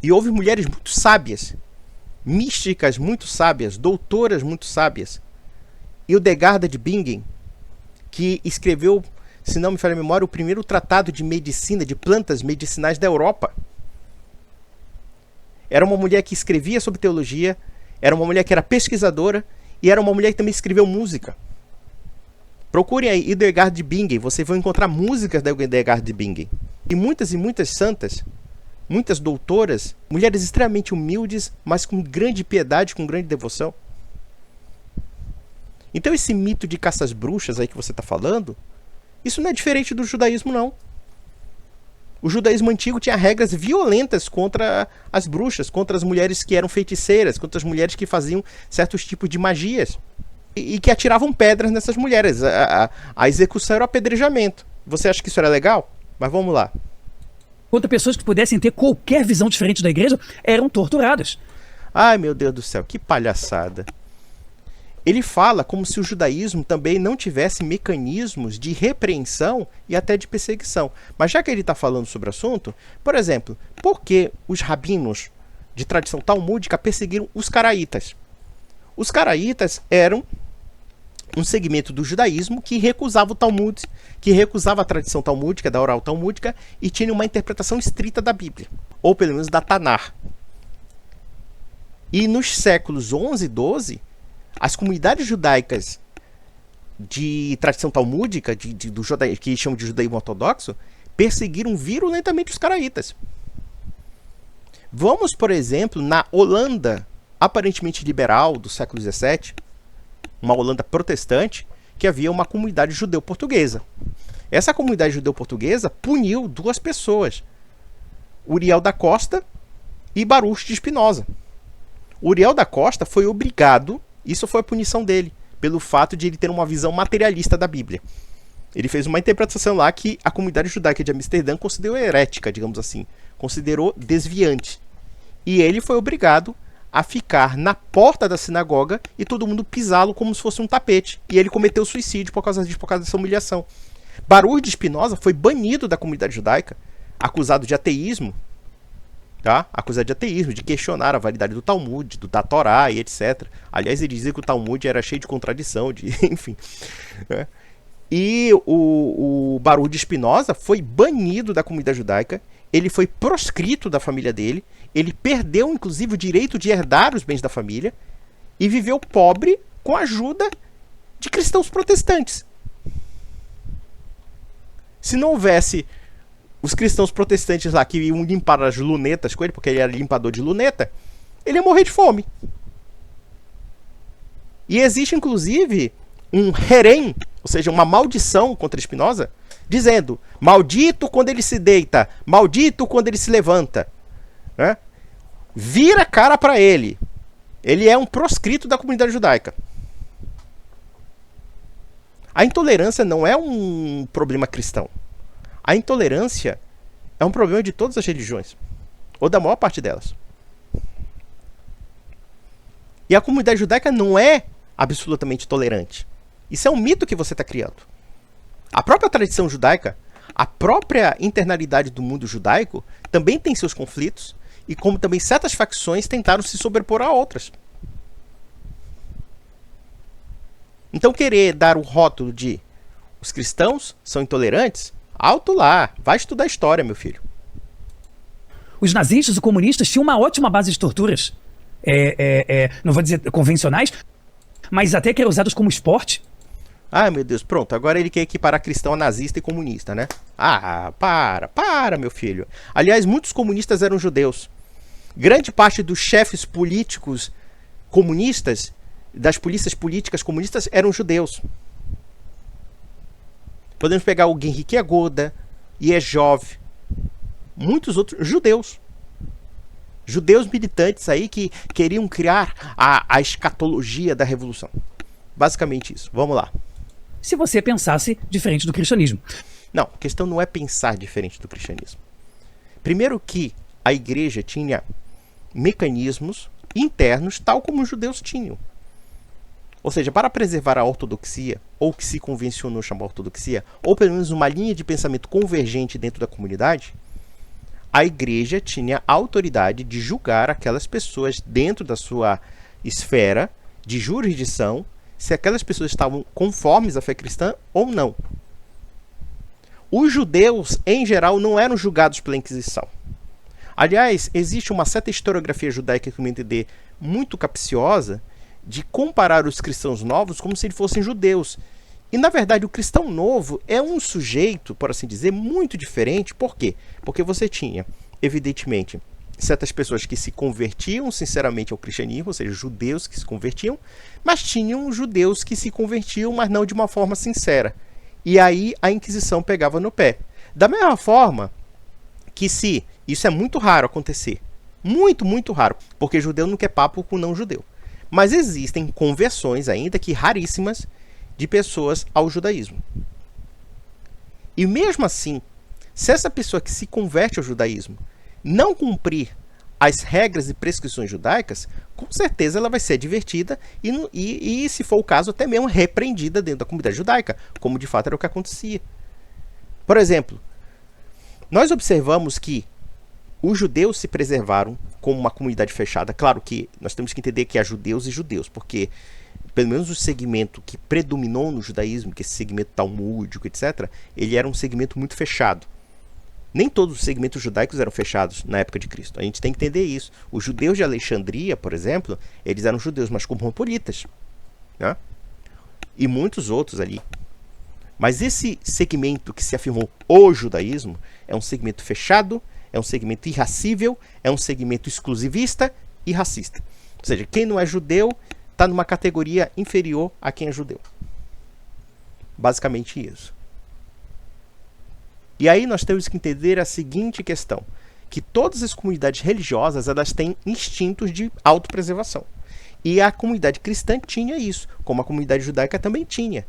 A: E houve mulheres muito sábias, místicas muito sábias, doutoras muito sábias. Hildegarda de Bingen, que escreveu, se não me falha a memória, o primeiro tratado de medicina, de plantas medicinais da Europa. Era uma mulher que escrevia sobre teologia, era uma mulher que era pesquisadora, e era uma mulher que também escreveu música. Procurem aí Hildegarda de Bingen, vocês vão encontrar músicas da Hildegarda de Bingen. E muitas santas, muitas doutoras, mulheres extremamente humildes, mas com grande piedade, com grande devoção. Então esse mito de caça às bruxas aí que você está falando, isso não é diferente do judaísmo, não. O judaísmo antigo tinha regras violentas contra as bruxas, contra as mulheres que eram feiticeiras, contra as mulheres que faziam certos tipos de magias e que atiravam pedras nessas mulheres. A execução era o apedrejamento. Você acha que isso era legal? Mas vamos lá.
B: Contra pessoas que pudessem ter qualquer visão diferente da igreja eram torturadas.
A: Ai, meu Deus do céu, que palhaçada. Ele fala como se o judaísmo também não tivesse mecanismos de repreensão e até de perseguição. Mas já que ele está falando sobre o assunto, por exemplo, por que os rabinos de tradição talmúdica perseguiram os caraítas? Os caraítas eram um segmento do judaísmo que recusava o Talmud, que recusava a tradição talmúdica, da oral talmúdica, e tinha uma interpretação estrita da Bíblia, ou pelo menos da Tanar. E nos séculos 11 e 12, as comunidades judaicas de tradição talmúdica, do que chamam de judaísmo ortodoxo, perseguiram virulentamente os caraítas. Vamos, por exemplo, na Holanda, aparentemente liberal, do século XVII, uma Holanda protestante, que havia uma comunidade judeu-portuguesa. Essa comunidade judeu-portuguesa puniu duas pessoas, Uriel da Costa e Baruch de Spinoza. Uriel da Costa foi obrigado, isso foi a punição dele, pelo fato de ele ter uma visão materialista da Bíblia. Ele fez uma interpretação lá que a comunidade judaica de Amsterdã considerou herética, digamos assim, considerou desviante. E ele foi obrigado a ficar na porta da sinagoga e todo mundo pisá-lo como se fosse um tapete. E ele cometeu suicídio por causa disso, por causa dessa humilhação. Baruch de Spinoza foi banido da comunidade judaica, acusado de ateísmo, tá? Acusado de ateísmo, de questionar a validade do Talmud, da Torá e etc. Aliás, ele dizia que o Talmud era cheio de contradição, enfim. Né? E o Baruch de Spinoza foi banido da comunidade judaica, ele foi proscrito da família dele, ele perdeu inclusive o direito de herdar os bens da família e viveu pobre com a ajuda de cristãos protestantes. Se não houvesse os cristãos protestantes lá que iam limpar as lunetas com ele, porque ele era limpador de luneta, ele ia morrer de fome. E existe inclusive um herém, ou seja, uma maldição contra Spinoza, dizendo: maldito quando ele se deita, maldito quando ele se levanta. Né? Vira a cara para ele. Ele é um proscrito da comunidade judaica. A intolerância não é um problema cristão. A intolerância é um problema de todas as religiões, ou da maior parte delas. E a comunidade judaica não é absolutamente tolerante. Isso é um mito que você está criando. A própria tradição judaica, a própria internalidade do mundo judaico também tem seus conflitos, e como também certas facções tentaram se sobrepor a outras. Então querer dar o rótulo de os cristãos são intolerantes, alto lá, vai estudar história, meu filho.
B: Os nazistas e comunistas tinham uma ótima base de torturas, não vou dizer convencionais, mas até que eram usadas como esporte.
A: Ah, meu Deus, pronto, agora ele quer equiparar cristão a nazista e comunista, né? Ah, para, meu filho. Aliás, muitos comunistas eram judeus. Grande parte dos chefes políticos comunistas, das polícias políticas comunistas, eram judeus. Podemos pegar o Henrique Agoda, Yezhov, muitos outros judeus. Judeus militantes aí que queriam criar a escatologia da revolução. Basicamente isso. Vamos lá.
B: Se você pensasse diferente do cristianismo.
A: Não, a questão não é pensar diferente do cristianismo. Primeiro que a igreja tinha mecanismos internos tal como os judeus tinham. Ou seja, para preservar a ortodoxia, ou o que se convencionou chamar ortodoxia, ou pelo menos uma linha de pensamento convergente dentro da comunidade, a igreja tinha a autoridade de julgar aquelas pessoas dentro da sua esfera de jurisdição, se aquelas pessoas estavam conformes à fé cristã ou não. Os judeus, em geral, não eram julgados pela Inquisição. Aliás, existe uma certa historiografia judaica, que me entender, muito capciosa, de comparar os cristãos novos como se eles fossem judeus. E, na verdade, o cristão novo é um sujeito, por assim dizer, muito diferente. Por quê? Porque você tinha, evidentemente, certas pessoas que se convertiam sinceramente ao cristianismo, ou seja, judeus que se convertiam, mas tinham judeus que se convertiam, mas não de uma forma sincera. E aí a Inquisição pegava no pé. Da mesma forma que isso é muito raro acontecer. Muito, muito raro. Porque judeu não quer papo com não judeu. Mas existem conversões, ainda que raríssimas, de pessoas ao judaísmo. E mesmo assim, se essa pessoa que se converte ao judaísmo não cumprir as regras e prescrições judaicas, com certeza ela vai ser advertida e, se for o caso, até mesmo repreendida dentro da comunidade judaica, como de fato era o que acontecia. Por exemplo, nós observamos que os judeus se preservaram como uma comunidade fechada. Claro que nós temos que entender que há judeus e judeus, porque pelo menos o segmento que predominou no judaísmo, que é esse segmento talmúdico, etc., ele era um segmento muito fechado. Nem todos os segmentos judaicos eram fechados na época de Cristo. A gente tem que entender isso. Os judeus de Alexandria, por exemplo, eles eram judeus, mas cosmopolitas, né? E muitos outros ali. Mas esse segmento que se afirmou o judaísmo é um segmento fechado, é um segmento irracível, é um segmento exclusivista e racista. Ou seja, quem não é judeu está numa categoria inferior a quem é judeu. Basicamente isso. E aí nós temos que entender a seguinte questão, que todas as comunidades religiosas elas têm instintos de autopreservação. E a comunidade cristã tinha isso, como a comunidade judaica também tinha.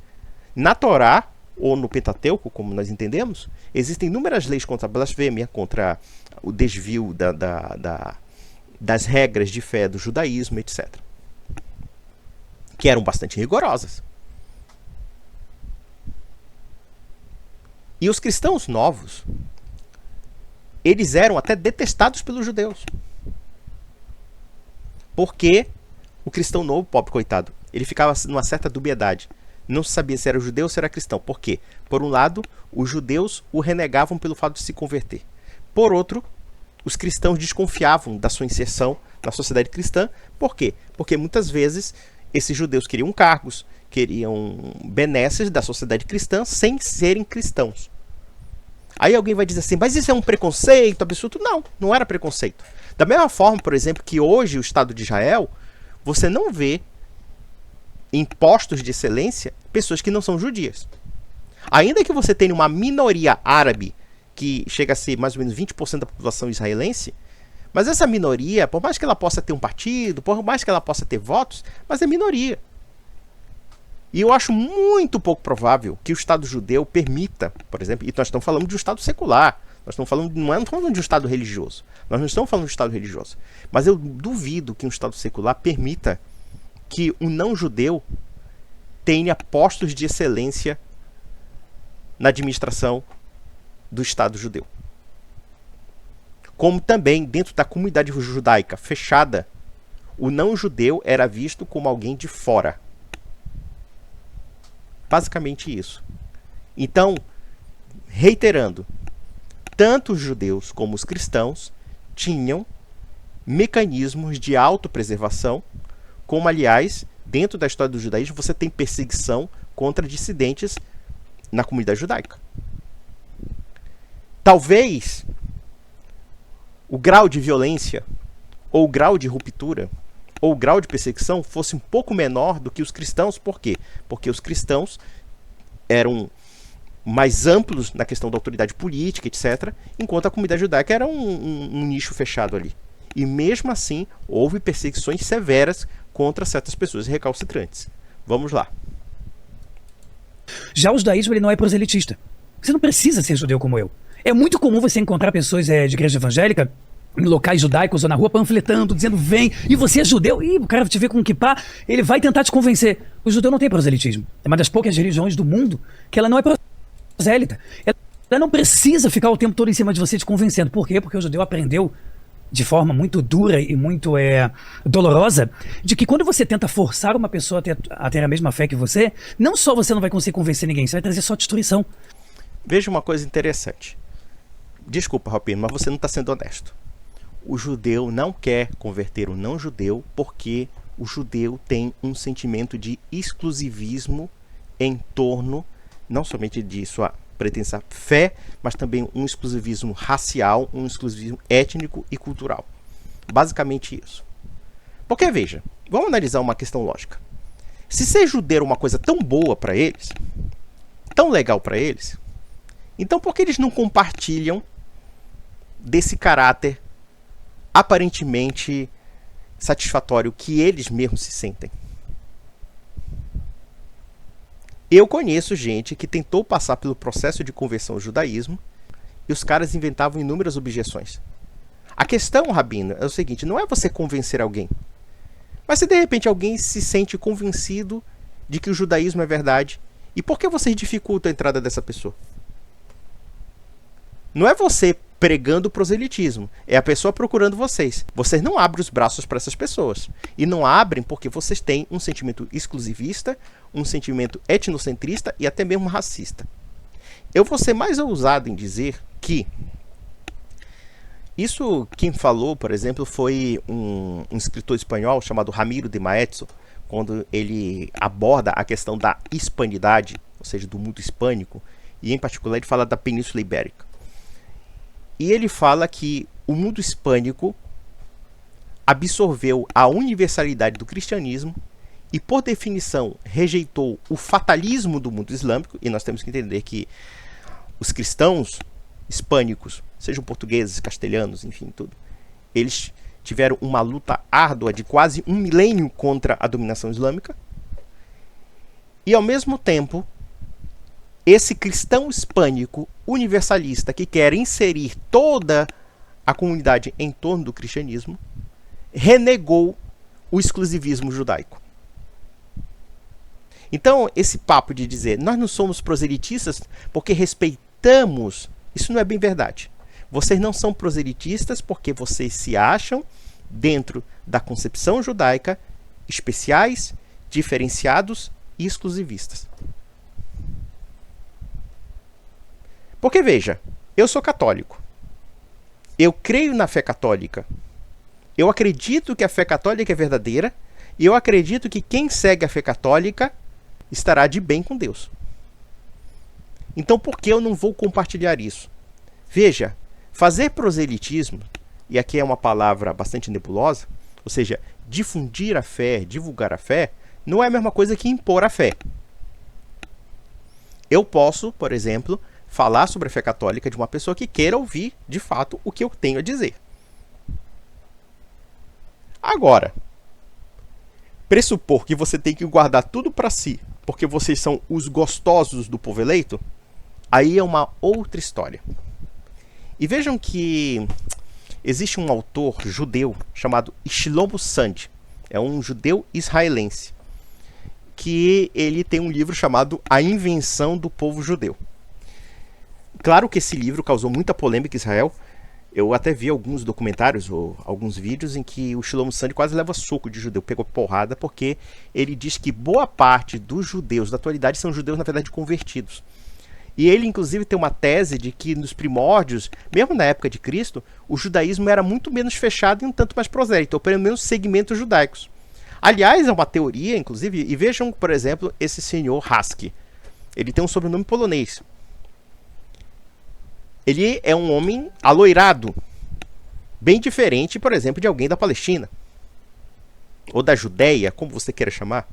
A: Na Torá, ou no Pentateuco, como nós entendemos, existem inúmeras leis contra a blasfêmia, contra o desvio das regras de fé do judaísmo, etc. Que eram bastante rigorosas. E os cristãos novos, eles eram até detestados pelos judeus. Porque o cristão novo, pobre coitado, ele ficava numa certa dubiedade. Não se sabia se era judeu ou se era cristão. Por quê? Por um lado, os judeus o renegavam pelo fato de se converter. Por outro, os cristãos desconfiavam da sua inserção na sociedade cristã. Por quê? Porque muitas vezes esses judeus queriam cargos, queriam benesses da sociedade cristã sem serem cristãos. Aí alguém vai dizer assim, mas isso é um preconceito absurdo? Não, não era preconceito. Da mesma forma, por exemplo, que hoje o Estado de Israel, você não vê em postos de excelência pessoas que não são judias. Ainda que você tenha uma minoria árabe, que chega a ser mais ou menos 20% da população israelense, mas essa minoria, por mais que ela possa ter um partido, por mais que ela possa ter votos, mas é minoria. E eu acho muito pouco provável que o Estado judeu permita, por exemplo, e nós estamos falando de um Estado secular, nós estamos falando, não estamos falando de um Estado religioso, nós não estamos falando de um Estado religioso, mas eu duvido que um Estado secular permita que um não-judeu tenha postos de excelência na administração do Estado judeu. Como também, dentro da comunidade judaica fechada, o não-judeu era visto como alguém de fora. Basicamente isso. Então, reiterando, tanto os judeus como os cristãos tinham mecanismos de autopreservação, como, aliás, dentro da história do judaísmo, você tem perseguição contra dissidentes na comunidade judaica. Talvez o grau de violência, ou o grau de ruptura, ou o grau de perseguição fosse um pouco menor do que os cristãos. Por quê? Porque os cristãos eram mais amplos na questão da autoridade política, etc., enquanto a comunidade judaica era um nicho fechado ali. E mesmo assim, houve perseguições severas contra certas pessoas recalcitrantes. Vamos lá.
B: Já o judaísmo ele não é proselitista. Você não precisa ser judeu como eu. É muito comum você encontrar pessoas de igreja evangélica em locais judaicos ou na rua panfletando, dizendo vem, e você é judeu, e o cara te vê com um kippá, ele vai tentar te convencer. O judeu não tem proselitismo. É uma das poucas religiões do mundo que ela não é prosélita. Ela não precisa ficar o tempo todo em cima de você te convencendo. Por quê? Porque o judeu aprendeu de forma muito dura e muito dolorosa, de que quando você tenta forçar uma pessoa a ter a mesma fé que você, não só você não vai conseguir convencer ninguém, você vai trazer só destruição.
A: Veja uma coisa interessante. Desculpa, Rapino, mas você não está sendo honesto. O judeu não quer converter o não-judeu porque o judeu tem um sentimento de exclusivismo em torno, não somente de sua pretensa fé, mas também um exclusivismo racial, um exclusivismo étnico e cultural. Basicamente isso. Porque, veja, vamos analisar uma questão lógica. Se ser judeu é uma coisa tão boa para eles, tão legal para eles, então por que eles não compartilham desse caráter aparentemente satisfatório que eles mesmos se sentem? Eu conheço gente que tentou passar pelo processo de conversão ao judaísmo e os caras inventavam inúmeras objeções. A questão, Rabino, é o seguinte, não é você convencer alguém, mas se de repente alguém se sente convencido de que o judaísmo é verdade, e por que vocês dificultam a entrada dessa pessoa? Não é você pregando o proselitismo, é a pessoa procurando vocês. Vocês não abrem os braços para essas pessoas. E não abrem porque vocês têm um sentimento exclusivista, um sentimento etnocentrista e até mesmo racista. Eu vou ser mais ousado em dizer que isso, quem falou, por exemplo, foi um escritor espanhol chamado Ramiro de Maeztu, quando ele aborda a questão da hispanidade, ou seja, do mundo hispânico, e em particular ele fala da Península Ibérica. E ele fala que o mundo hispânico absorveu a universalidade do cristianismo e, por definição, rejeitou o fatalismo do mundo islâmico. E nós temos que entender que os cristãos hispânicos, sejam portugueses, castelhanos, enfim, tudo, eles tiveram uma luta árdua de quase um milênio contra a dominação islâmica. E, ao mesmo tempo, esse cristão hispânico universalista que quer inserir toda a comunidade em torno do cristianismo, renegou o exclusivismo judaico. Então, esse papo de dizer nós não somos proselitistas porque respeitamos, isso não é bem verdade. Vocês não são proselitistas porque vocês se acham, dentro da concepção judaica, especiais, diferenciados e exclusivistas. Porque, veja, eu sou católico. Eu creio na fé católica. Eu acredito que a fé católica é verdadeira e eu acredito que quem segue a fé católica estará de bem com Deus. Então, por que eu não vou compartilhar isso? Veja, fazer proselitismo, e aqui é uma palavra bastante nebulosa, ou seja, difundir a fé, divulgar a fé, não é a mesma coisa que impor a fé. Eu posso, por exemplo, falar sobre a fé católica de uma pessoa que queira ouvir, de fato, o que eu tenho a dizer. Agora, pressupor que você tem que guardar tudo para si, porque vocês são os gostosos do povo eleito, aí é uma outra história. E vejam que existe um autor judeu chamado Shlomo Sand, é um judeu israelense, que ele tem um livro chamado A Invenção do Povo Judeu. Claro que esse livro causou muita polêmica em Israel. Eu até vi alguns documentários ou alguns vídeos em que o Shlomo Sand quase leva soco de judeu, pegou porrada, porque ele diz que boa parte dos judeus da atualidade são judeus, na verdade, convertidos. E ele, inclusive, tem uma tese de que nos primórdios, mesmo na época de Cristo, o judaísmo era muito menos fechado e um tanto mais prosélito, ou pelo menos segmentos judaicos. Aliás, é uma teoria, inclusive, e vejam, por exemplo, esse senhor Haski. Ele tem um sobrenome polonês. Ele é um homem aloirado, bem diferente, por exemplo, de alguém da Palestina, ou da Judéia, como você queira chamar.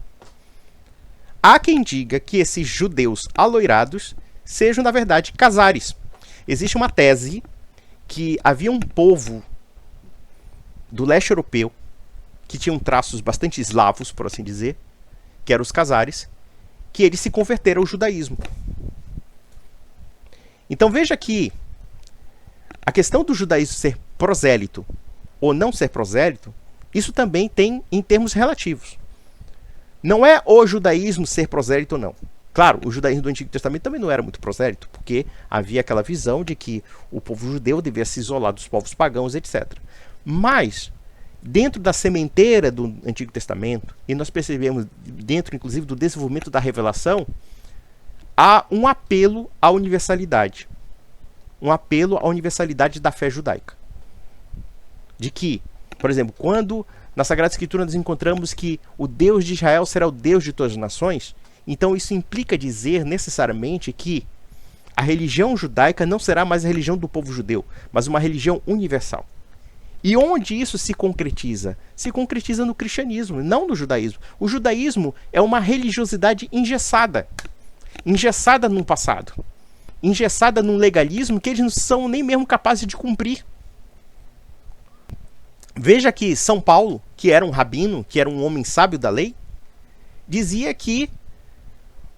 A: Há quem diga que esses judeus aloirados sejam, na verdade, casares. Existe uma tese que havia um povo do leste europeu que tinham traços bastante eslavos, por assim dizer, que eram os casares, que eles se converteram ao judaísmo. Então veja que a questão do judaísmo ser prosélito ou não ser prosélito, isso também tem em termos relativos. Não é o judaísmo ser prosélito ou não. Claro, o judaísmo do Antigo Testamento também não era muito prosélito, porque havia aquela visão de que o povo judeu devia se isolar dos povos pagãos, etc. Mas, dentro da sementeira do Antigo Testamento, e nós percebemos dentro, inclusive, do desenvolvimento da revelação, há um apelo à universalidade. Um apelo à universalidade da fé judaica. De que, por exemplo, quando na Sagrada Escritura nós encontramos que o Deus de Israel será o Deus de todas as nações, então isso implica dizer necessariamente que a religião judaica não será mais a religião do povo judeu, mas uma religião universal. E onde isso se concretiza? Se concretiza no cristianismo, não no judaísmo. O judaísmo é uma religiosidade engessada. Engessada num passado. Engessada num legalismo que eles não são nem mesmo capazes de cumprir. Veja que São Paulo, que era um rabino, que era um homem sábio da lei, dizia que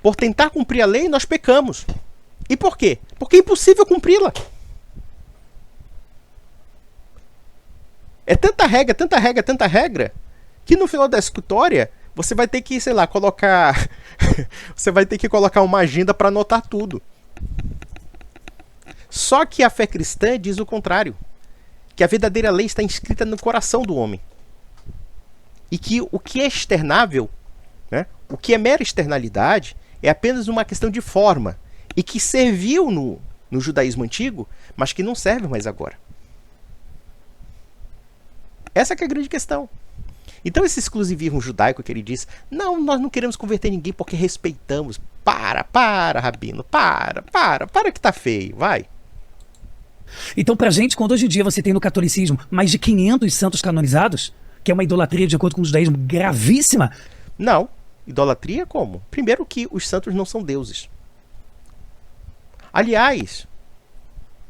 A: por tentar cumprir a lei nós pecamos. E por quê? Porque é impossível cumpri-la. É tanta regra, tanta regra, tanta regra, que no final da história você vai ter que, sei lá, colocar você vai ter que colocar uma agenda para anotar tudo. Só que a fé cristã diz o contrário, que a verdadeira lei está inscrita no coração do homem. E que o que é externável, né, o que é mera externalidade, é apenas uma questão de forma, e que serviu no judaísmo antigo, mas que não serve mais agora. Essa que é a grande questão. Então esse exclusivismo judaico que ele diz, não, nós não queremos converter ninguém porque respeitamos. Para, Rabino, para que tá feio, vai.
B: Então, pra gente, quando hoje em dia você tem no catolicismo mais de 500 santos canonizados, que é uma idolatria de acordo com o judaísmo gravíssima.
A: Não, idolatria como? Primeiro que os santos não são deuses. Aliás,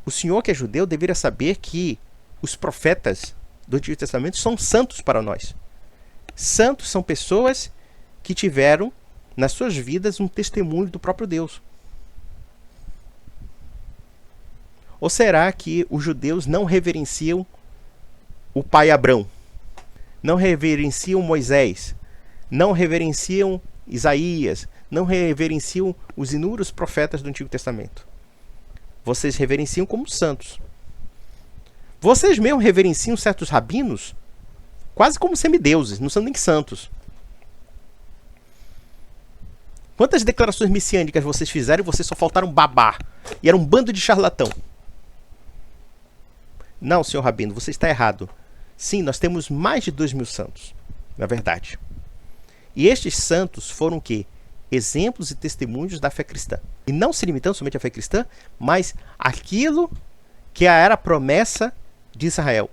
A: o senhor que é judeu deveria saber que os profetas do Antigo Testamento são santos para nós. Santos são pessoas que tiveram nas suas vidas um testemunho do próprio Deus. Ou será que os judeus não reverenciam o pai Abrão? não reverenciam Moisés, não reverenciam Isaías, não reverenciam os inúmeros profetas do Antigo Testamento. Vocês reverenciam como santos. Vocês mesmo reverenciam certos rabinos quase como semideuses, não são nem santos. Quantas declarações messiânicas vocês fizeram e vocês só faltaram babar? E era um bando de charlatão. Não, senhor rabino, você está errado. Sim, nós temos mais de 2.000 santos, na verdade. E estes santos foram o quê? Exemplos e testemunhos da fé cristã. E não se limitando somente à fé cristã, mas aquilo que era a promessa de Israel.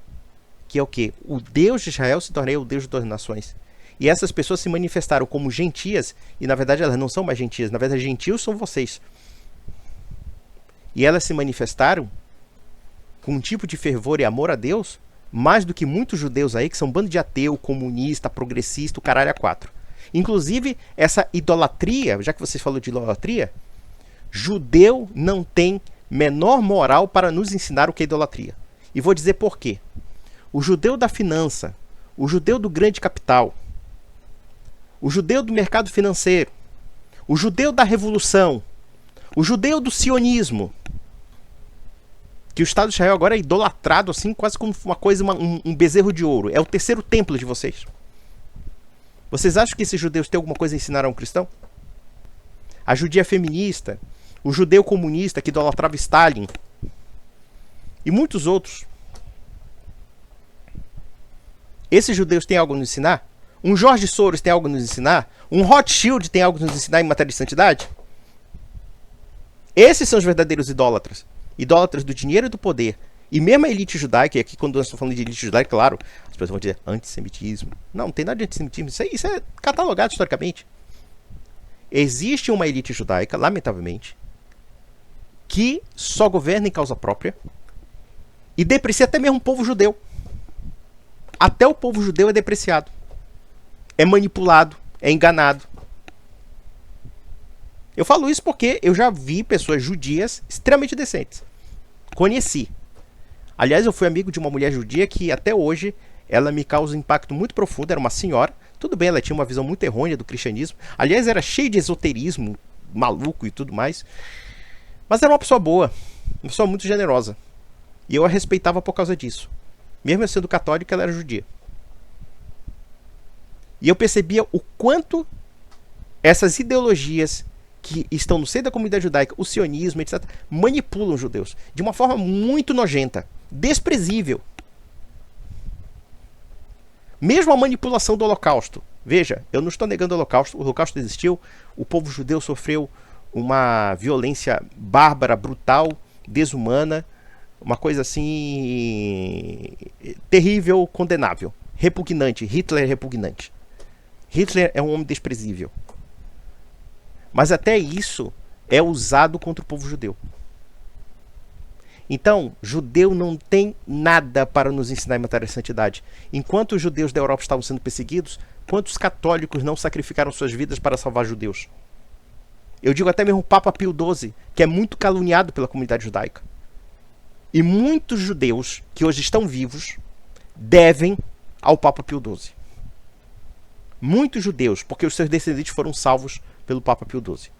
A: Que é o quê? O Deus de Israel se tornaria o Deus de todas as nações. E essas pessoas se manifestaram como gentias, e na verdade elas não são mais gentias, na verdade gentios são vocês. E elas se manifestaram com um tipo de fervor e amor a Deus, mais do que muitos judeus aí, que são um bando de ateu, comunista, progressista, o caralho a quatro. Inclusive, essa idolatria, já que vocês falaram de idolatria, judeu não tem menor moral para nos ensinar o que é idolatria. E vou dizer por quê. O judeu da finança, o judeu do grande capital, o judeu do mercado financeiro, o judeu da revolução, o judeu do sionismo, que o Estado de Israel agora é idolatrado assim, quase como uma coisa, um bezerro de ouro. É o terceiro templo de vocês. Vocês acham que esses judeus têm alguma coisa a ensinar a um cristão? A judia feminista, o judeu comunista que idolatrava Stalin e muitos outros. Esses judeus têm algo a nos ensinar? Um Jorge Soros tem algo a nos ensinar? Um Rothschild tem algo a nos ensinar em matéria de santidade? Esses são os verdadeiros idólatras. Idólatras do dinheiro e do poder. E mesmo a elite judaica, e aqui quando nós estamos falando de elite judaica, claro, as pessoas vão dizer antissemitismo. Não tem nada de antissemitismo. Isso é catalogado historicamente. Existe uma elite judaica, lamentavelmente, que só governa em causa própria e deprecia até mesmo o povo judeu. Até o povo judeu é depreciado. É manipulado, é enganado. Eu falo isso porque eu já vi pessoas judias extremamente decentes. Conheci. Aliás, eu fui amigo de uma mulher judia que até hoje ela me causa um impacto muito profundo. Era uma senhora. Tudo bem, ela tinha uma visão muito errônea do cristianismo. Aliás, era cheia de esoterismo, maluco e tudo mais. Mas era uma pessoa boa. Uma pessoa muito generosa. E eu a respeitava por causa disso. Mesmo eu sendo católica, ela era judia. E eu percebia o quanto essas ideologias que estão no seio da comunidade judaica, o sionismo, etc., manipulam os judeus de uma forma muito nojenta, desprezível. Mesmo a manipulação do Holocausto. Veja, eu não estou negando o Holocausto existiu, o povo judeu sofreu uma violência bárbara, brutal, desumana, uma coisa assim terrível, condenável, repugnante. Hitler é repugnante. Hitler é um homem desprezível. Mas até isso é usado contra o povo judeu. Então, judeu não tem nada para nos ensinar em matéria de santidade. Enquanto os judeus da Europa estavam sendo perseguidos, quantos católicos não sacrificaram suas vidas para salvar judeus? Eu digo até mesmo o Papa Pio XII, que é muito caluniado pela comunidade judaica. E muitos judeus que hoje estão vivos devem ao Papa Pio XII. Muitos judeus, porque os seus descendentes foram salvos pelo Papa Pio XII.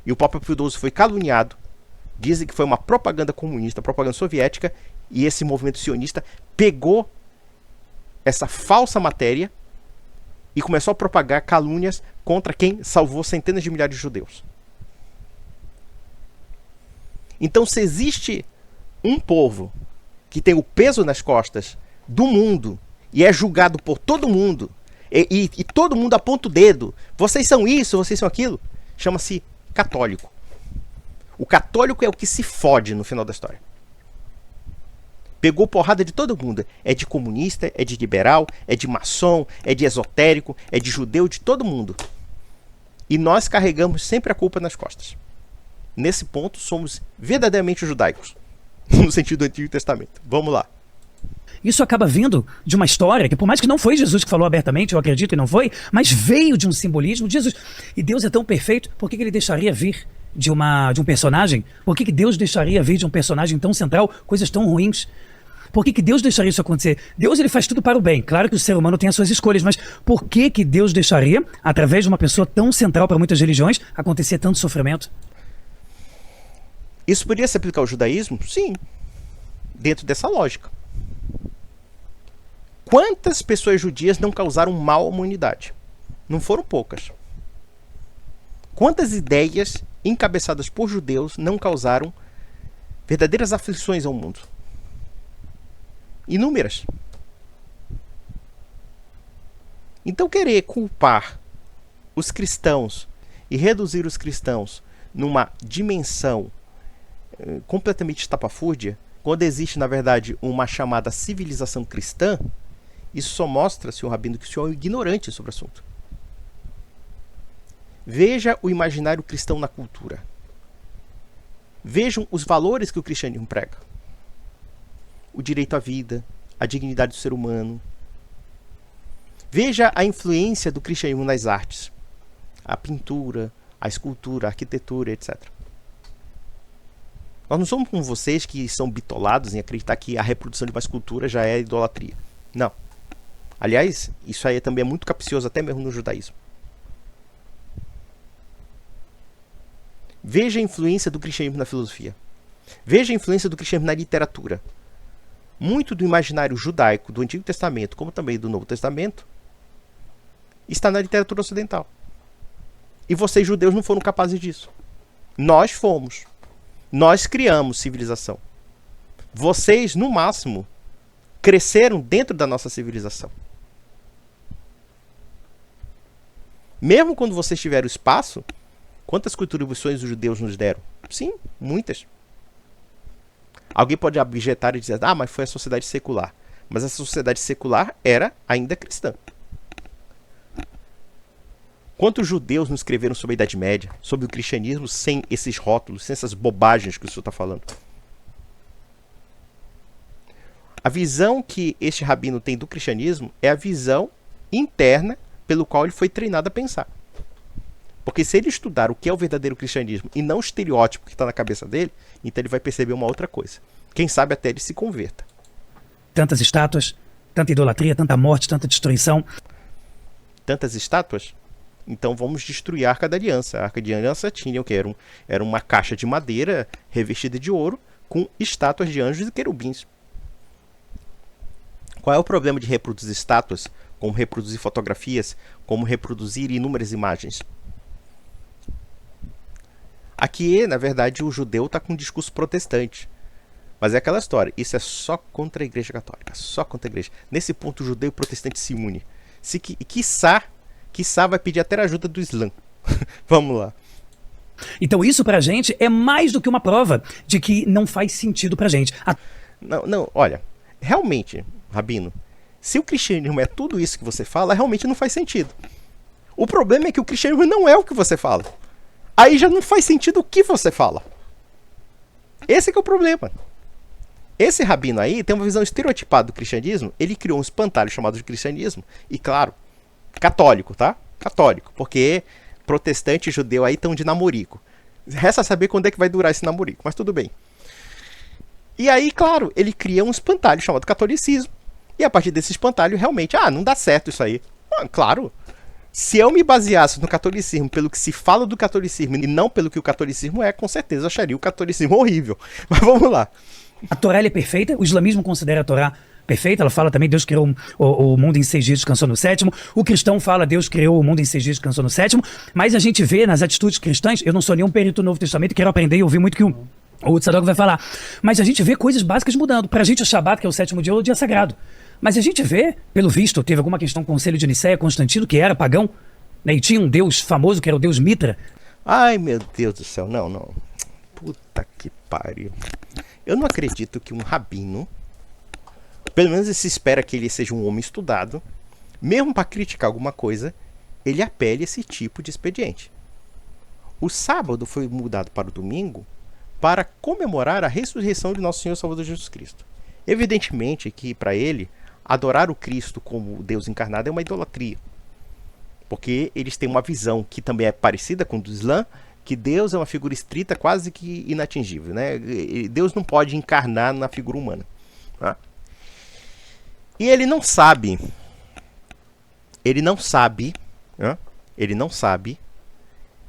A: E o Papa Pio XII foi caluniado. Dizem que foi uma propaganda comunista, propaganda soviética, e esse movimento sionista pegou essa falsa matéria e começou a propagar calúnias contra quem salvou centenas de milhares de judeus. Então, se existe um povo que tem o peso nas costas do mundo e é julgado por todo mundo, e todo mundo aponta o dedo, vocês são isso, vocês são aquilo, chama-se católico. O católico é o que se fode no final da história. Pegou porrada de todo mundo. É de comunista, é de liberal, é de maçom, é de esotérico, é de judeu, de todo mundo. E nós carregamos sempre a culpa nas costas. Nesse ponto, somos verdadeiramente judaicos. No sentido do Antigo Testamento. Vamos lá.
B: Isso acaba vindo de uma história que, por mais que não foi Jesus que falou abertamente, eu acredito que não foi, mas veio de um simbolismo de Jesus. E Deus é tão perfeito, por que ele deixaria vir de um personagem? Por que Deus deixaria vir de um personagem tão central coisas tão ruins? Por que Deus deixaria isso acontecer? Deus, ele faz tudo para o bem. Claro que o ser humano tem as suas escolhas, mas por que Deus deixaria, através de uma pessoa tão central para muitas religiões, acontecer tanto sofrimento?
A: Isso poderia se aplicar ao judaísmo? Sim, dentro dessa lógica. Quantas pessoas judias não causaram mal à humanidade? Não foram poucas. Quantas ideias encabeçadas por judeus não causaram verdadeiras aflições ao mundo? Inúmeras. Então querer culpar os cristãos e reduzir os cristãos numa dimensão completamente estapafúrdia, quando existe, na verdade, uma chamada civilização cristã, isso só mostra, senhor Rabino, que o senhor é um ignorante sobre o assunto. Veja o imaginário cristão na cultura. Vejam os valores que o cristianismo prega. O direito à vida, a dignidade do ser humano. Veja a influência do cristianismo nas artes. A pintura, a escultura, a arquitetura, etc. Nós não somos como vocês que são bitolados em acreditar que a reprodução de uma escultura já é idolatria. Não. Aliás, isso aí também é muito capcioso até mesmo no judaísmo. Veja a influência do cristianismo na filosofia. Veja a influência do cristianismo na literatura. Muito do imaginário judaico do Antigo Testamento, como também do Novo Testamento, está na literatura ocidental. E vocês, judeus, não foram capazes disso. Nós fomos. Nós criamos civilização. Vocês, no máximo, cresceram dentro da nossa civilização. Mesmo quando vocês tiveram espaço, quantas contribuições os judeus nos deram? Sim, muitas. Alguém pode objetar e dizer, mas foi a sociedade secular. Mas essa sociedade secular era ainda cristã. Quantos judeus nos escreveram sobre a Idade Média, sobre o cristianismo, sem esses rótulos, sem essas bobagens que o senhor está falando? A visão que este rabino tem do cristianismo é a visão interna pelo qual ele foi treinado a pensar. Porque se ele estudar o que é o verdadeiro cristianismo e não o estereótipo que está na cabeça dele, então ele vai perceber uma outra coisa. Quem sabe até ele se converta.
B: Tantas estátuas, tanta idolatria, tanta morte, tanta destruição.
A: Tantas estátuas? Então vamos destruir a Arca da Aliança. A Arca da Aliança tinha o que? Era uma caixa de madeira revestida de ouro com estátuas de anjos e querubins. Qual é o problema de reproduzir estátuas, como reproduzir fotografias, como reproduzir inúmeras imagens? Aqui, na verdade, o judeu está com um discurso protestante. Mas é aquela história, isso é só contra a Igreja Católica, só contra a Igreja. Nesse ponto, o judeu e o protestante se unem. Quiçá vai pedir até a ajuda do Islã. Vamos lá.
B: Então isso pra gente é mais do que uma prova de que não faz sentido pra gente.
A: Não, olha, realmente, Rabino, se o cristianismo é tudo isso que você fala, realmente não faz sentido. O problema é que o cristianismo não é o que você fala. Aí já não faz sentido o que você fala. Esse que é o problema. Esse rabino aí tem uma visão estereotipada do cristianismo. Ele criou um espantalho chamado de cristianismo. E claro, católico, tá? Católico. Porque protestante e judeu aí estão de namorico. Resta saber quando é que vai durar esse namorico, mas tudo bem. E aí, claro, ele cria um espantalho chamado catolicismo. E a partir desse espantalho, realmente, não dá certo isso aí. Claro. Se eu me baseasse no catolicismo pelo que se fala do catolicismo e não pelo que o catolicismo é, com certeza eu acharia o catolicismo horrível. Mas vamos lá.
B: A Torá é perfeita, o islamismo considera a Torá perfeita, ela fala também Deus criou o mundo em 6 dias, descansou no 7º. O cristão fala Deus criou o mundo em 6 dias, descansou no 7º. Mas a gente vê nas atitudes cristãs, eu não sou nenhum perito do Novo Testamento, quero aprender e ouvir muito que o Tzadok vai falar. Mas a gente vê coisas básicas mudando. Pra gente o Shabat, que é o 7º dia, é o dia sagrado. Mas a gente vê, pelo visto, teve alguma questão com o Conselho de Nicéia, Constantino, que era pagão, né, e tinha um deus famoso, que era o deus Mitra.
A: Ai, meu Deus do céu, não. Puta que pariu. Eu não acredito que um rabino, pelo menos se espera que ele seja um homem estudado, mesmo para criticar alguma coisa, ele apele esse tipo de expediente. O sábado foi mudado para o domingo para comemorar a ressurreição de Nosso Senhor e Salvador Jesus Cristo. Evidentemente que para ele, adorar o Cristo como Deus encarnado é uma idolatria. Porque eles têm uma visão que também é parecida com a do Islã, que Deus é uma figura estrita, quase que inatingível, né? Deus não pode encarnar na figura humana. Tá? E ele não sabe, né? Ele não sabe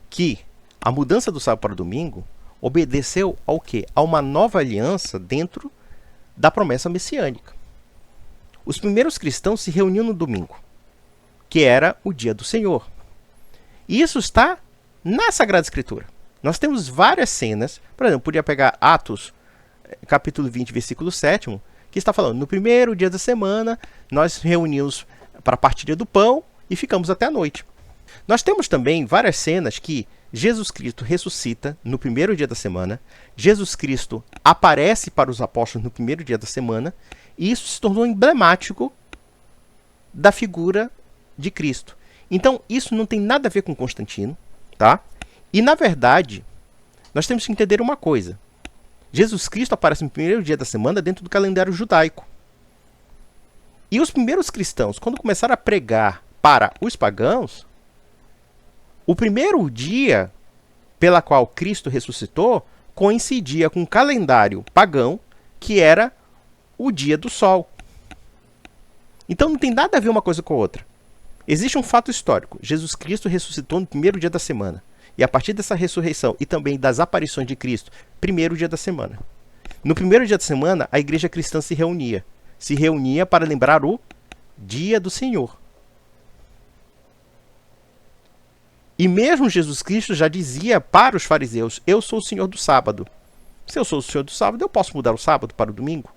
A: que a mudança do sábado para o domingo obedeceu ao quê? A uma nova aliança dentro da promessa messiânica. Os primeiros cristãos se reuniam no domingo, que era o dia do Senhor. E isso está na Sagrada Escritura. Nós temos várias cenas, por exemplo, podia pegar Atos, capítulo 20, versículo 7, que está falando, no primeiro dia da semana, nós reunimos para a partilha do pão e ficamos até a noite. Nós temos também várias cenas que Jesus Cristo ressuscita no primeiro dia da semana, Jesus Cristo aparece para os apóstolos no primeiro dia da semana, e isso se tornou emblemático da figura de Cristo. Então, isso não tem nada a ver com Constantino, tá? E, na verdade, nós temos que entender uma coisa. Jesus Cristo aparece no primeiro dia da semana dentro do calendário judaico. E os primeiros cristãos, quando começaram a pregar para os pagãos, o primeiro dia pela qual Cristo ressuscitou coincidia com o calendário pagão, que era o dia do sol. Então não tem nada a ver uma coisa com a outra. Existe um fato histórico. Jesus Cristo ressuscitou no primeiro dia da semana. E a partir dessa ressurreição e também das aparições de Cristo, primeiro dia da semana. No primeiro dia da semana, a igreja cristã se reunia. Se reunia para lembrar o dia do Senhor. E mesmo Jesus Cristo já dizia para os fariseus, eu sou o Senhor do sábado. Se eu sou o Senhor do sábado, eu posso mudar o sábado para o domingo?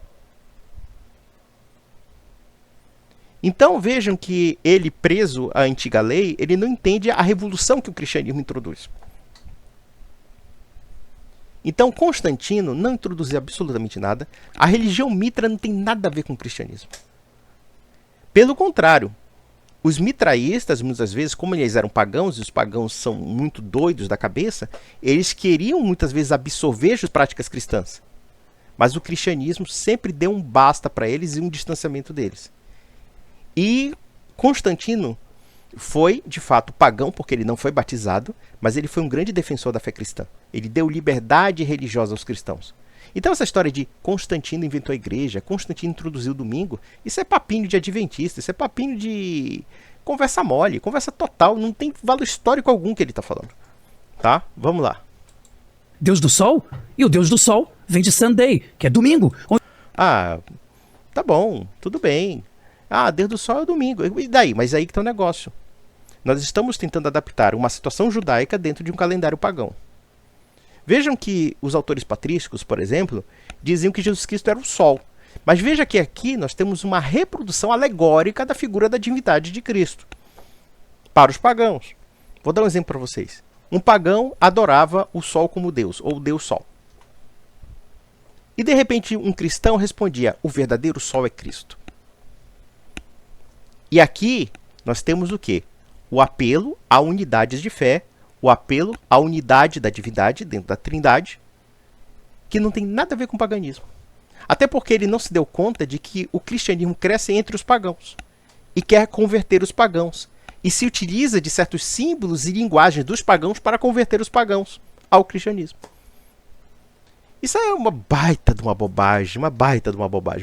A: Então vejam que ele, preso à antiga lei, ele não entende a revolução que o cristianismo introduz. Então Constantino não introduziu absolutamente nada. A religião mitra não tem nada a ver com o cristianismo. Pelo contrário, os mitraístas, muitas vezes, como eles eram pagãos, e os pagãos são muito doidos da cabeça, eles queriam muitas vezes absorver as práticas cristãs. Mas o cristianismo sempre deu um basta para eles e um distanciamento deles. E Constantino foi, de fato, pagão, porque ele não foi batizado, mas ele foi um grande defensor da fé cristã. Ele deu liberdade religiosa aos cristãos. Então essa história de Constantino inventou a igreja, Constantino introduziu o domingo, isso é papinho de adventista, isso é papinho de conversa mole, conversa total, não tem valor histórico algum que ele está falando. Tá? Vamos lá.
B: Deus do Sol, e o Deus do Sol vem de Sunday, que é domingo.
A: Ah, tá bom, tudo bem. Ah, Deus do Sol é o domingo. E daí? Mas aí que tá o negócio. Nós estamos tentando adaptar uma situação judaica dentro de um calendário pagão. Vejam que os autores patrísticos, por exemplo, diziam que Jesus Cristo era o Sol. Mas veja que aqui nós temos uma reprodução alegórica da figura da divindade de Cristo. Para os pagãos. Vou dar um exemplo para vocês. Um pagão adorava o Sol como Deus, ou Deus Sol. E de repente um cristão respondia, o verdadeiro Sol é Cristo. E aqui nós temos o quê? O apelo a unidades de fé, o apelo à unidade da divindade dentro da Trindade, que não tem nada a ver com o paganismo. Até porque ele não se deu conta de que o cristianismo cresce entre os pagãos e quer converter os pagãos. E se utiliza de certos símbolos e linguagens dos pagãos para converter os pagãos ao cristianismo. Isso é uma baita de uma bobagem,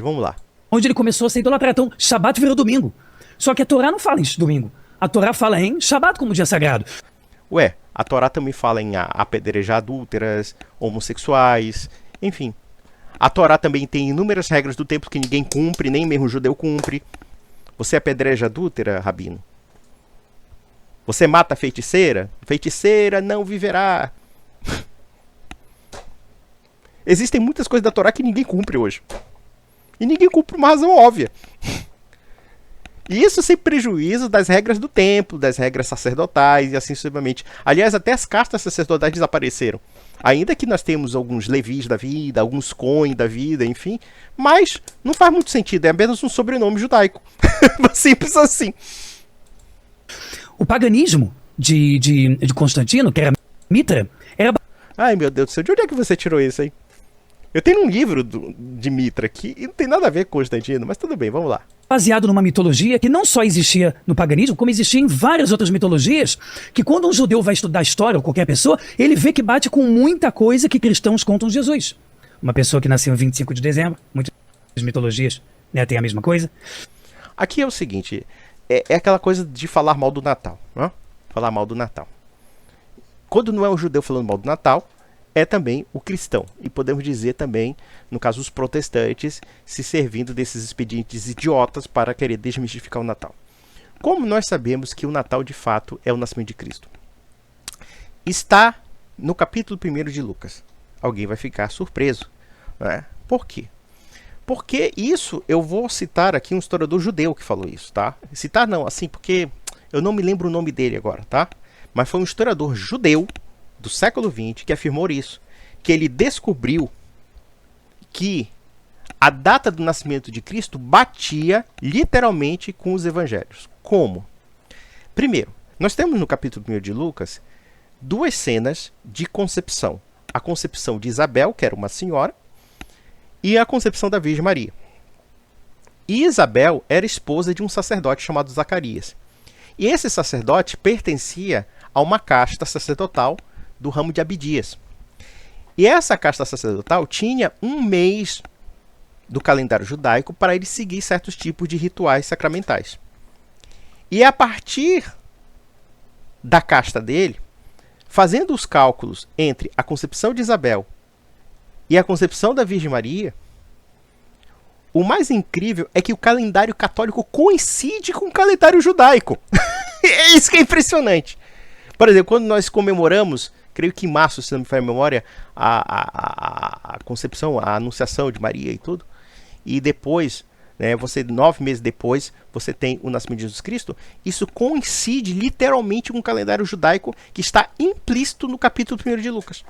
A: Vamos lá.
B: Onde ele começou a ser idolatrado. Então, Shabat virou domingo. Só que a Torá não fala em domingo. A Torá fala em Shabat como dia sagrado.
A: Ué, a Torá também fala em apedrejar adúlteras, homossexuais, enfim. A Torá também tem inúmeras regras do templo que ninguém cumpre, nem mesmo o judeu cumpre. Você apedreja adúltera, rabino? Você mata a feiticeira? Feiticeira não viverá. Existem muitas coisas da Torá que ninguém cumpre hoje. E ninguém cumpre por uma razão óbvia. E isso sem prejuízo das regras do templo, das regras sacerdotais e assim sucessivamente. Aliás, até as castas sacerdotais desapareceram. Ainda que nós temos alguns levis da vida, alguns cohen da vida, enfim. Mas não faz muito sentido, é apenas um sobrenome judaico. Simples assim.
B: O paganismo de Constantino, que era Mitra, era...
A: Ai, meu Deus do céu, de onde é que você tirou isso aí? Eu tenho um livro de Mitra aqui e não tem nada a ver com Constantino, mas tudo bem, vamos lá.
B: Baseado numa mitologia que não só existia no paganismo, como existia em várias outras mitologias, que quando um judeu vai estudar história, ou qualquer pessoa, ele vê que bate com muita coisa que cristãos contam de Jesus. Uma pessoa que nasceu em 25 de dezembro, muitas mitologias, né, tem a mesma coisa.
A: Aqui é o seguinte, é aquela coisa de falar mal do Natal, né? Falar mal do Natal. Quando não é um judeu falando mal do Natal, é também o cristão. E podemos dizer também, no caso, os protestantes se servindo desses expedientes idiotas para querer desmistificar o Natal. Como nós sabemos que o Natal, de fato, é o nascimento de Cristo? Está no capítulo 1 de Lucas. Alguém vai ficar surpreso, né? Por quê? Porque isso, eu vou citar aqui um historiador judeu que falou isso, tá? Citar não, assim, porque eu não me lembro o nome dele agora, tá? Mas foi um historiador judeu do século XX que afirmou isso, que ele descobriu que a data do nascimento de Cristo batia literalmente com os evangelhos. Como? Primeiro, nós temos no capítulo 1 de Lucas duas cenas de concepção. A concepção de Isabel, que era uma senhora, e a concepção da Virgem Maria. E Isabel era esposa de um sacerdote chamado Zacarias. E esse sacerdote pertencia a uma casta sacerdotal do ramo de Abidias. E essa casta sacerdotal tinha um mês do calendário judaico para ele seguir certos tipos de rituais sacramentais. E a partir da casta dele, fazendo os cálculos entre a concepção de Isabel e a concepção da Virgem Maria, o mais incrível é que o calendário católico coincide com o calendário judaico. É isso que é impressionante. Por exemplo, quando nós comemoramos, creio que em março, se não me falha a memória, a concepção, a anunciação de Maria e tudo, e depois, né, 9 meses depois, você tem o nascimento de Jesus Cristo, isso coincide literalmente com o calendário judaico que está implícito no capítulo 1 de Lucas.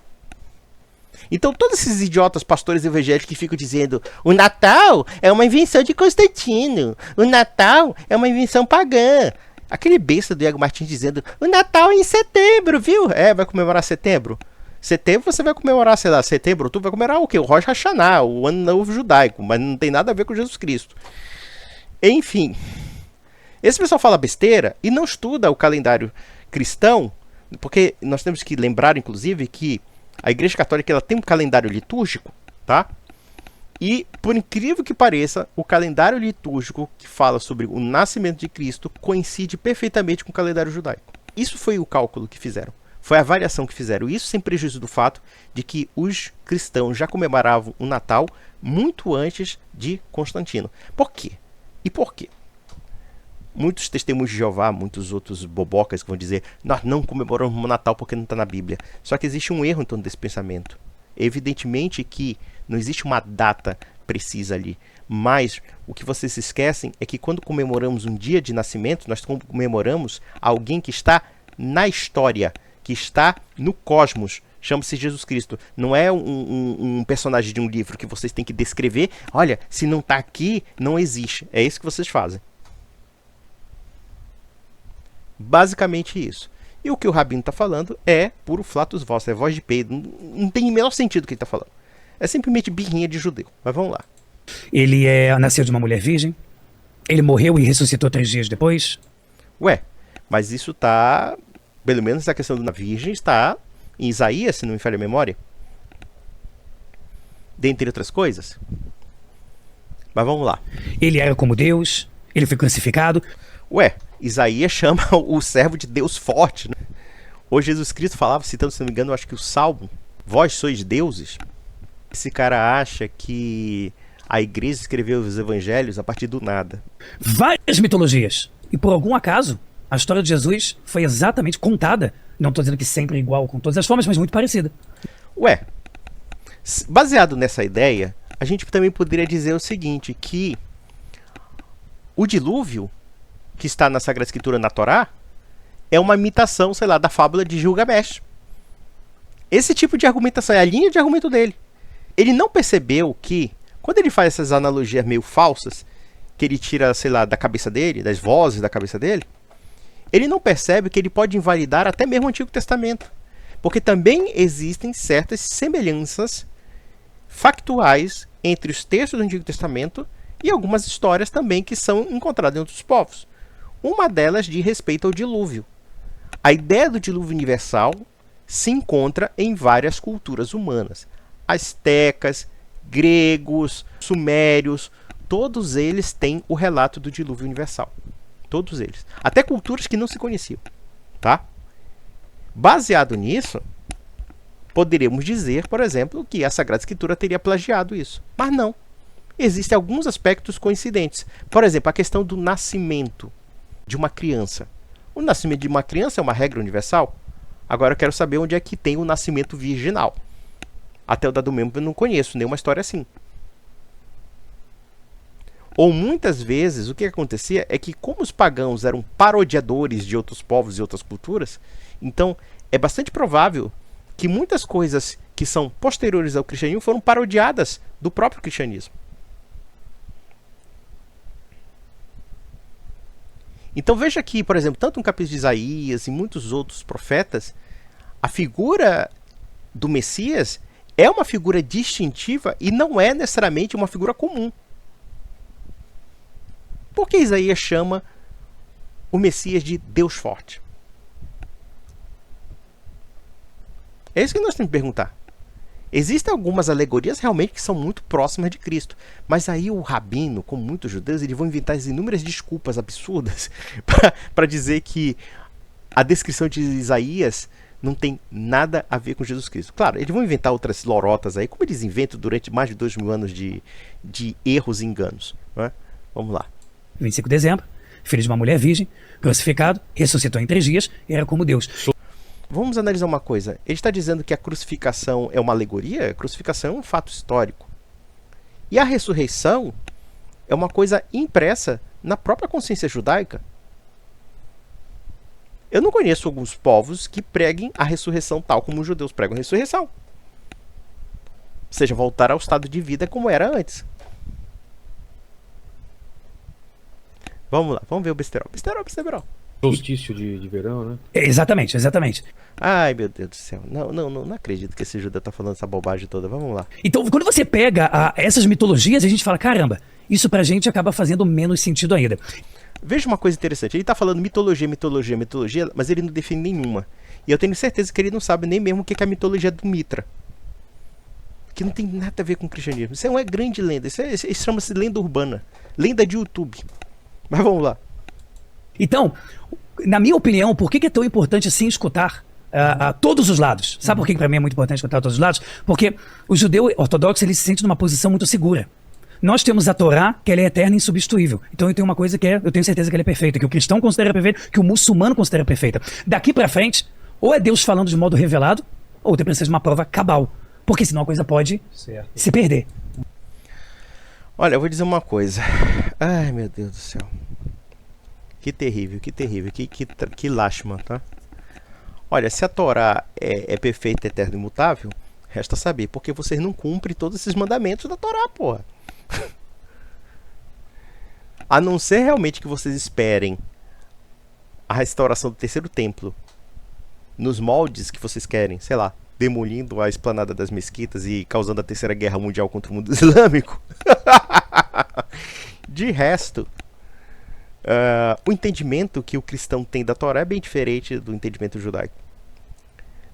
A: Então todos esses idiotas pastores evangélicos que ficam dizendo o Natal é uma invenção de Constantino, o Natal é uma invenção pagã. Aquele besta do Iago Martins dizendo o Natal é em setembro, viu? Vai comemorar setembro. Setembro você vai comemorar, sei lá, setembro, outubro vai comemorar o quê? O Rosh Hashanah, o Ano Novo Judaico, mas não tem nada a ver com Jesus Cristo. Enfim, esse pessoal fala besteira e não estuda o calendário cristão, porque nós temos que lembrar, inclusive, que a Igreja Católica ela tem um calendário litúrgico, tá? E, por incrível que pareça, o calendário litúrgico que fala sobre o nascimento de Cristo coincide perfeitamente com o calendário judaico. Isso foi o cálculo que fizeram. Foi a variação que fizeram. Isso sem prejuízo do fato de que os cristãos já comemoravam o Natal muito antes de Constantino. Por quê? E por quê? Muitos testemunhos de Jeová, muitos outros bobocas que vão dizer nós não comemoramos o Natal porque não está na Bíblia. Só que existe um erro em torno desse pensamento. Evidentemente que não existe uma data precisa ali, mas o que vocês se esquecem é que quando comemoramos um dia de nascimento, nós comemoramos alguém que está na história, que está no cosmos. Chama-se Jesus Cristo. Não é um personagem de um livro que vocês têm que descrever. Olha, se não está aqui, não existe. É isso que vocês fazem. Basicamente isso. E o que o Rabino está falando é puro flatus vosso, é voz de peido. Não tem o menor sentido o que ele está falando. É simplesmente birrinha de judeu. Mas vamos lá.
B: Ele nasceu de uma mulher virgem. Ele morreu e ressuscitou 3 dias depois.
A: Ué, mas isso está... Pelo menos a questão da virgem está em Isaías, se não me falha a memória. Dentre outras coisas. Mas vamos lá.
B: Ele era como Deus. Ele foi crucificado.
A: Ué, Isaías chama o servo de Deus forte, né? Hoje Jesus Cristo falava, citando, se não me engano, eu acho que o Salmo, vós sois deuses. Esse cara acha que a igreja escreveu os evangelhos a partir do nada.
B: Várias mitologias. E por algum acaso, a história de Jesus foi exatamente contada. Não estou dizendo que sempre igual com todas as formas, mas muito parecida.
A: Ué, baseado nessa ideia, a gente também poderia dizer o seguinte, que o dilúvio que está na Sagrada Escritura, na Torá, é uma imitação, sei lá, da fábula de Gilgamesh. Esse tipo de argumentação é a linha de argumento dele. Ele não percebeu que, quando ele faz essas analogias meio falsas, que ele tira, sei lá, da cabeça dele, das vozes da cabeça dele, ele não percebe que ele pode invalidar até mesmo o Antigo Testamento. Porque também existem certas semelhanças factuais entre os textos do Antigo Testamento e algumas histórias também que são encontradas em outros povos. Uma delas diz respeito ao dilúvio. A ideia do dilúvio universal se encontra em várias culturas humanas. Astecas, gregos, sumérios, todos eles têm o relato do dilúvio universal. Todos eles. Até culturas que não se conheciam. Tá? Baseado nisso, poderíamos dizer, por exemplo, que a Sagrada Escritura teria plagiado isso. Mas não. Existem alguns aspectos coincidentes. Por exemplo, a questão do nascimento de uma criança. O nascimento de uma criança é uma regra universal? Agora eu quero saber onde é que tem o nascimento virginal. Até o dado momento eu não conheço nenhuma história assim. Ou muitas vezes o que acontecia é que, como os pagãos eram parodiadores de outros povos e outras culturas, então é bastante provável que muitas coisas que são posteriores ao cristianismo foram parodiadas do próprio cristianismo. Então veja que, por exemplo, tanto no capítulo de Isaías e muitos outros profetas, a figura do Messias é uma figura distintiva e não é necessariamente uma figura comum. Por que Isaías chama o Messias de Deus forte? É isso que nós temos que perguntar. Existem algumas alegorias realmente que são muito próximas de Cristo. Mas aí o rabino, como muitos judeus, eles vão inventar inúmeras desculpas absurdas para dizer que a descrição de Isaías não tem nada a ver com Jesus Cristo. Claro, eles vão inventar outras lorotas aí, como eles inventam durante mais de 2000 anos de erros e enganos. Não é? Vamos lá.
B: 25 de dezembro, filho de uma mulher virgem, crucificado, ressuscitou em 3 dias, era como Deus.
A: Vamos analisar uma coisa. Ele está dizendo que a crucificação é uma alegoria? A crucificação é um fato histórico. E a ressurreição é uma coisa impressa na própria consciência judaica. Eu não conheço alguns povos que preguem a ressurreição tal como os judeus pregam a ressurreição. Ou seja, voltar ao estado de vida como era antes. Vamos lá, vamos ver o besterol. Besterol.
C: Solstício de verão, né?
B: Exatamente, exatamente.
A: Ai, meu Deus do céu. Não acredito que esse judeu está falando essa bobagem toda. Vamos lá.
B: Então, quando você pega essas mitologias, a gente fala, caramba, isso pra gente acaba fazendo menos sentido ainda.
A: Veja uma coisa interessante. Ele está falando mitologia, mas ele não define nenhuma. E eu tenho certeza que ele não sabe nem mesmo o que é a mitologia do Mitra. Que não tem nada a ver com o cristianismo. Isso é uma grande lenda. Isso chama-se lenda urbana. Lenda de YouTube. Mas vamos lá.
B: Então, na minha opinião, por que é tão importante assim escutar todos os lados? Sabe por que para mim é muito importante escutar todos os lados? Porque o judeu ortodoxo ele se sente numa posição muito segura. Nós temos a Torá, que ela é eterna e insubstituível. Então eu tenho uma coisa que eu tenho certeza que ela é perfeita, que o cristão considera perfeita, que o muçulmano considera perfeita. Daqui para frente, ou é Deus falando de modo revelado, ou tem precisa de uma prova cabal. Porque senão a coisa pode se perder.
A: Olha, eu vou dizer uma coisa. Ai, meu Deus do céu. Que terrível. Que lástima, tá? Olha, se a Torá é perfeita, eterna e imutável, resta saber porque vocês não cumprem todos esses mandamentos da Torá, porra. A não ser realmente que vocês esperem a restauração do terceiro templo nos moldes que vocês querem, sei lá, demolindo a esplanada das mesquitas e causando a terceira guerra mundial contra o mundo islâmico. De resto, o entendimento que o cristão tem da Torá é bem diferente do entendimento judaico.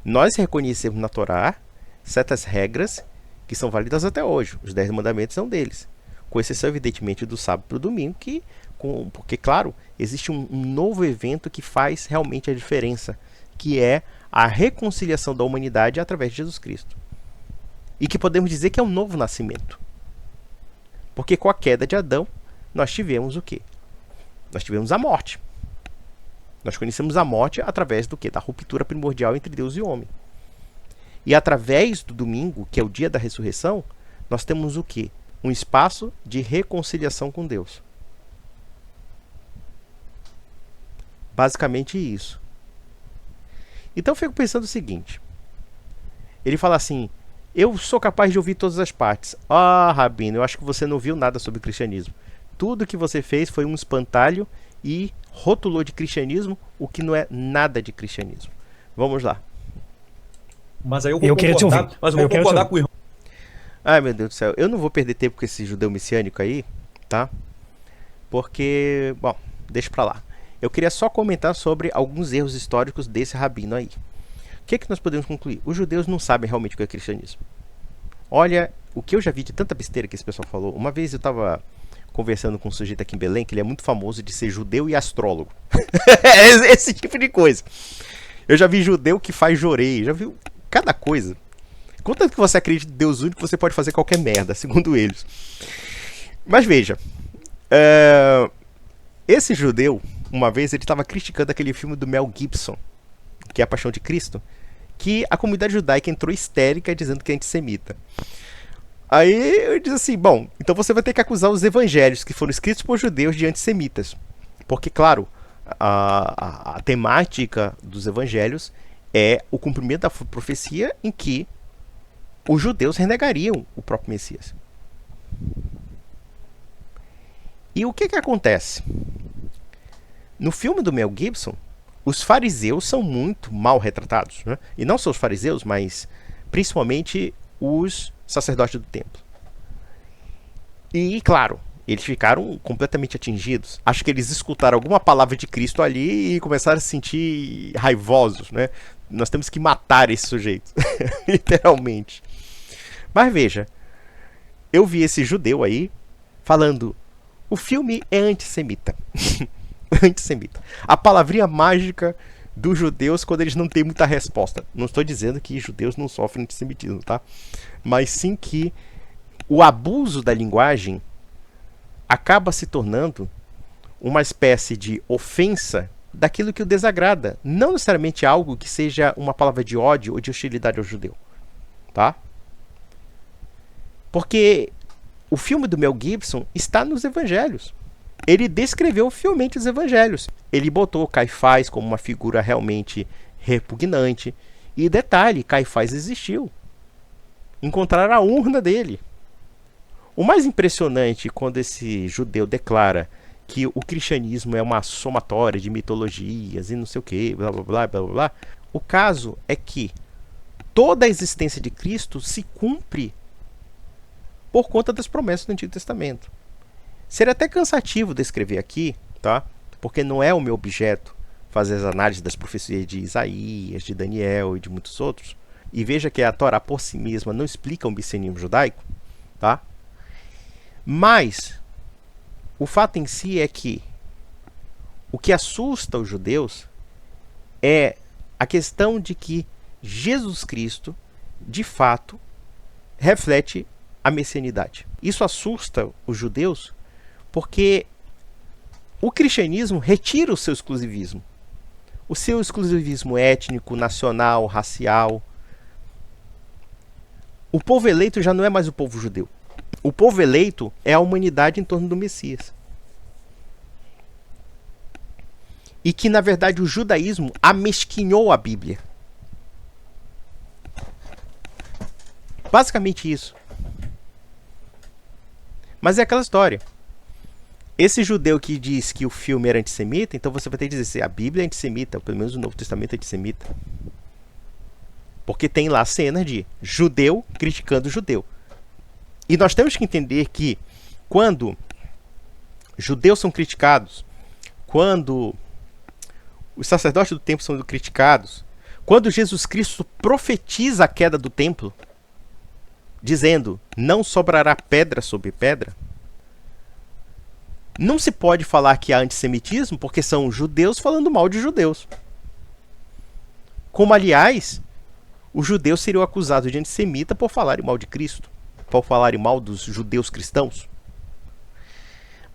A: Nós reconhecemos na Torá certas regras que são válidas até hoje. Os 10 mandamentos são deles. Com exceção, evidentemente, do sábado para o domingo, porque, claro, existe um novo evento que faz realmente a diferença, que é a reconciliação da humanidade através de Jesus Cristo. E que podemos dizer que é um novo nascimento. Porque com a queda de Adão, nós tivemos o quê? Nós tivemos a morte. Nós conhecemos a morte através do quê? Da ruptura primordial entre Deus e o homem. E através do domingo, que é o dia da ressurreição, nós temos o quê? Um espaço de reconciliação com Deus. Basicamente isso. Então eu fico pensando o seguinte. Ele fala assim, eu sou capaz de ouvir todas as partes. Ah, Rabino, eu acho que você não viu nada sobre o cristianismo. Tudo que você fez foi um espantalho e rotulou de cristianismo o que não é nada de cristianismo. Vamos lá.
C: Mas aí eu vou concordar com o irmão.
A: Ai, meu Deus do céu. Eu não vou perder tempo com esse judeu messiânico aí, tá? Porque, bom, deixa pra lá. Eu queria só comentar sobre alguns erros históricos desse rabino aí. O que nós podemos concluir? Os judeus não sabem realmente o que é cristianismo. Olha, o que eu já vi de tanta besteira que esse pessoal falou. Uma vez eu estava conversando com um sujeito aqui em Belém, que ele é muito famoso de ser judeu e astrólogo. Esse tipo de coisa. Eu já vi judeu que faz jorei, já vi cada coisa. Contanto que você acredita em Deus único, você pode fazer qualquer merda, segundo eles. Mas veja, esse judeu, uma vez, ele estava criticando aquele filme do Mel Gibson, que é A Paixão de Cristo, que a comunidade judaica entrou histérica dizendo que é antissemita. Aí eu disse assim, bom, então você vai ter que acusar os evangelhos que foram escritos por judeus de antissemitas. Porque, claro, a temática dos evangelhos é o cumprimento da profecia em que os judeus renegariam o próprio Messias. E o que acontece? No filme do Mel Gibson, os fariseus são muito mal retratados, né? E não só os fariseus, mas principalmente os sacerdotes do templo. E, claro, eles ficaram completamente atingidos. Acho que eles escutaram alguma palavra de Cristo ali e começaram a se sentir raivosos, né? Nós temos que matar esse sujeito, literalmente. Mas veja, eu vi esse judeu aí falando, o filme é antissemita. Antissemita. A palavrinha mágica dos judeus quando eles não têm muita resposta. Não estou dizendo que judeus não sofrem antissemitismo, tá? Mas sim que o abuso da linguagem acaba se tornando uma espécie de ofensa daquilo que o desagrada. Não necessariamente algo que seja uma palavra de ódio ou de hostilidade ao judeu. Tá? Porque o filme do Mel Gibson está nos evangelhos. Ele descreveu fielmente os evangelhos. Ele botou Caifás como uma figura realmente repugnante. E detalhe, Caifás existiu. Encontraram a urna dele. O mais impressionante quando esse judeu declara que o cristianismo é uma somatória de mitologias e não sei o que, blá blá blá blá blá. O caso é que toda a existência de Cristo se cumpre por conta das promessas do Antigo Testamento. Seria até cansativo descrever aqui, tá? Porque não é o meu objeto fazer as análises das profecias de Isaías, de Daniel e de muitos outros. E veja que a Torá por si mesma não explica o messianismo judaico, tá? Mas o fato em si é que o que assusta os judeus é a questão de que Jesus Cristo, de fato, reflete a messianidade. Isso assusta os judeus porque o cristianismo retira o seu exclusivismo. O seu exclusivismo étnico, nacional, racial. O povo eleito já não é mais o povo judeu. O povo eleito é a humanidade em torno do Messias. E que, na verdade, o judaísmo amesquinhou a Bíblia. Basicamente isso. Mas é aquela história. Esse judeu que diz que o filme era antissemita, então você vai ter que dizer se a Bíblia é antissemita, ou pelo menos o Novo Testamento é antissemita. Porque tem lá cenas de judeu criticando judeu. E nós temos que entender que quando judeus são criticados, quando os sacerdotes do templo são criticados, quando Jesus Cristo profetiza a queda do templo, dizendo, não sobrará pedra sobre pedra, não se pode falar que há antissemitismo porque são judeus falando mal de judeus. Como, aliás, os judeus seriam acusados de antissemita por falarem mal de Cristo, por falarem mal dos judeus cristãos.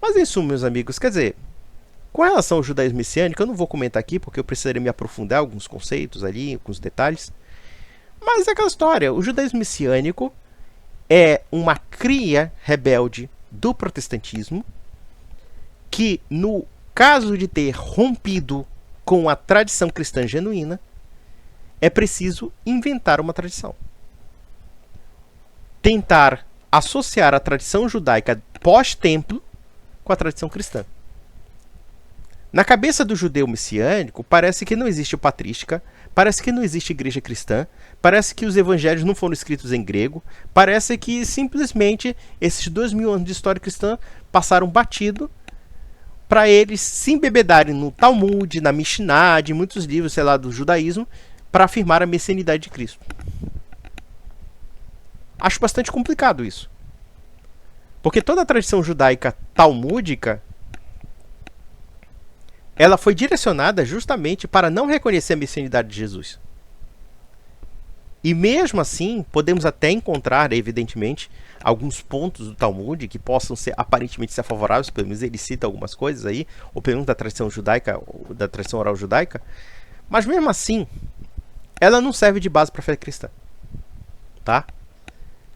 A: Mas, em suma, meus amigos, quer dizer, com relação ao judaísmo messiânico, eu não vou comentar aqui porque eu precisaria me aprofundar em alguns conceitos ali, alguns detalhes. Mas é aquela história, o judaísmo messiânico é uma cria rebelde do protestantismo que, no caso de ter rompido com a tradição cristã genuína, é preciso inventar uma tradição. Tentar associar a tradição judaica pós-templo com a tradição cristã. Na cabeça do judeu messiânico, parece que não existe patrística, parece que não existe igreja cristã, parece que os evangelhos não foram escritos em grego, parece que simplesmente esses 2000 anos de história cristã passaram batido para eles se embebedarem no Talmud, na Mishnah, de muitos livros, sei lá, do judaísmo, para afirmar a messianidade de Cristo. Acho bastante complicado isso. Porque toda a tradição judaica talmúdica, ela foi direcionada justamente para não reconhecer a messianidade de Jesus. E mesmo assim, podemos até encontrar, evidentemente, alguns pontos do Talmud que possam ser aparentemente ser favoráveis, pelo menos ele cita algumas coisas aí, ou pelo menos da tradição judaica, ou da tradição oral judaica, mas mesmo assim, ela não serve de base para a fé cristã. Tá?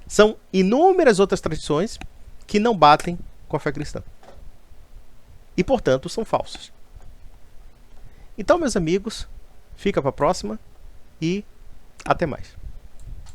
A: São inúmeras outras tradições que não batem com a fé cristã. E, portanto, são falsas. Então, meus amigos, fica para a próxima e até mais.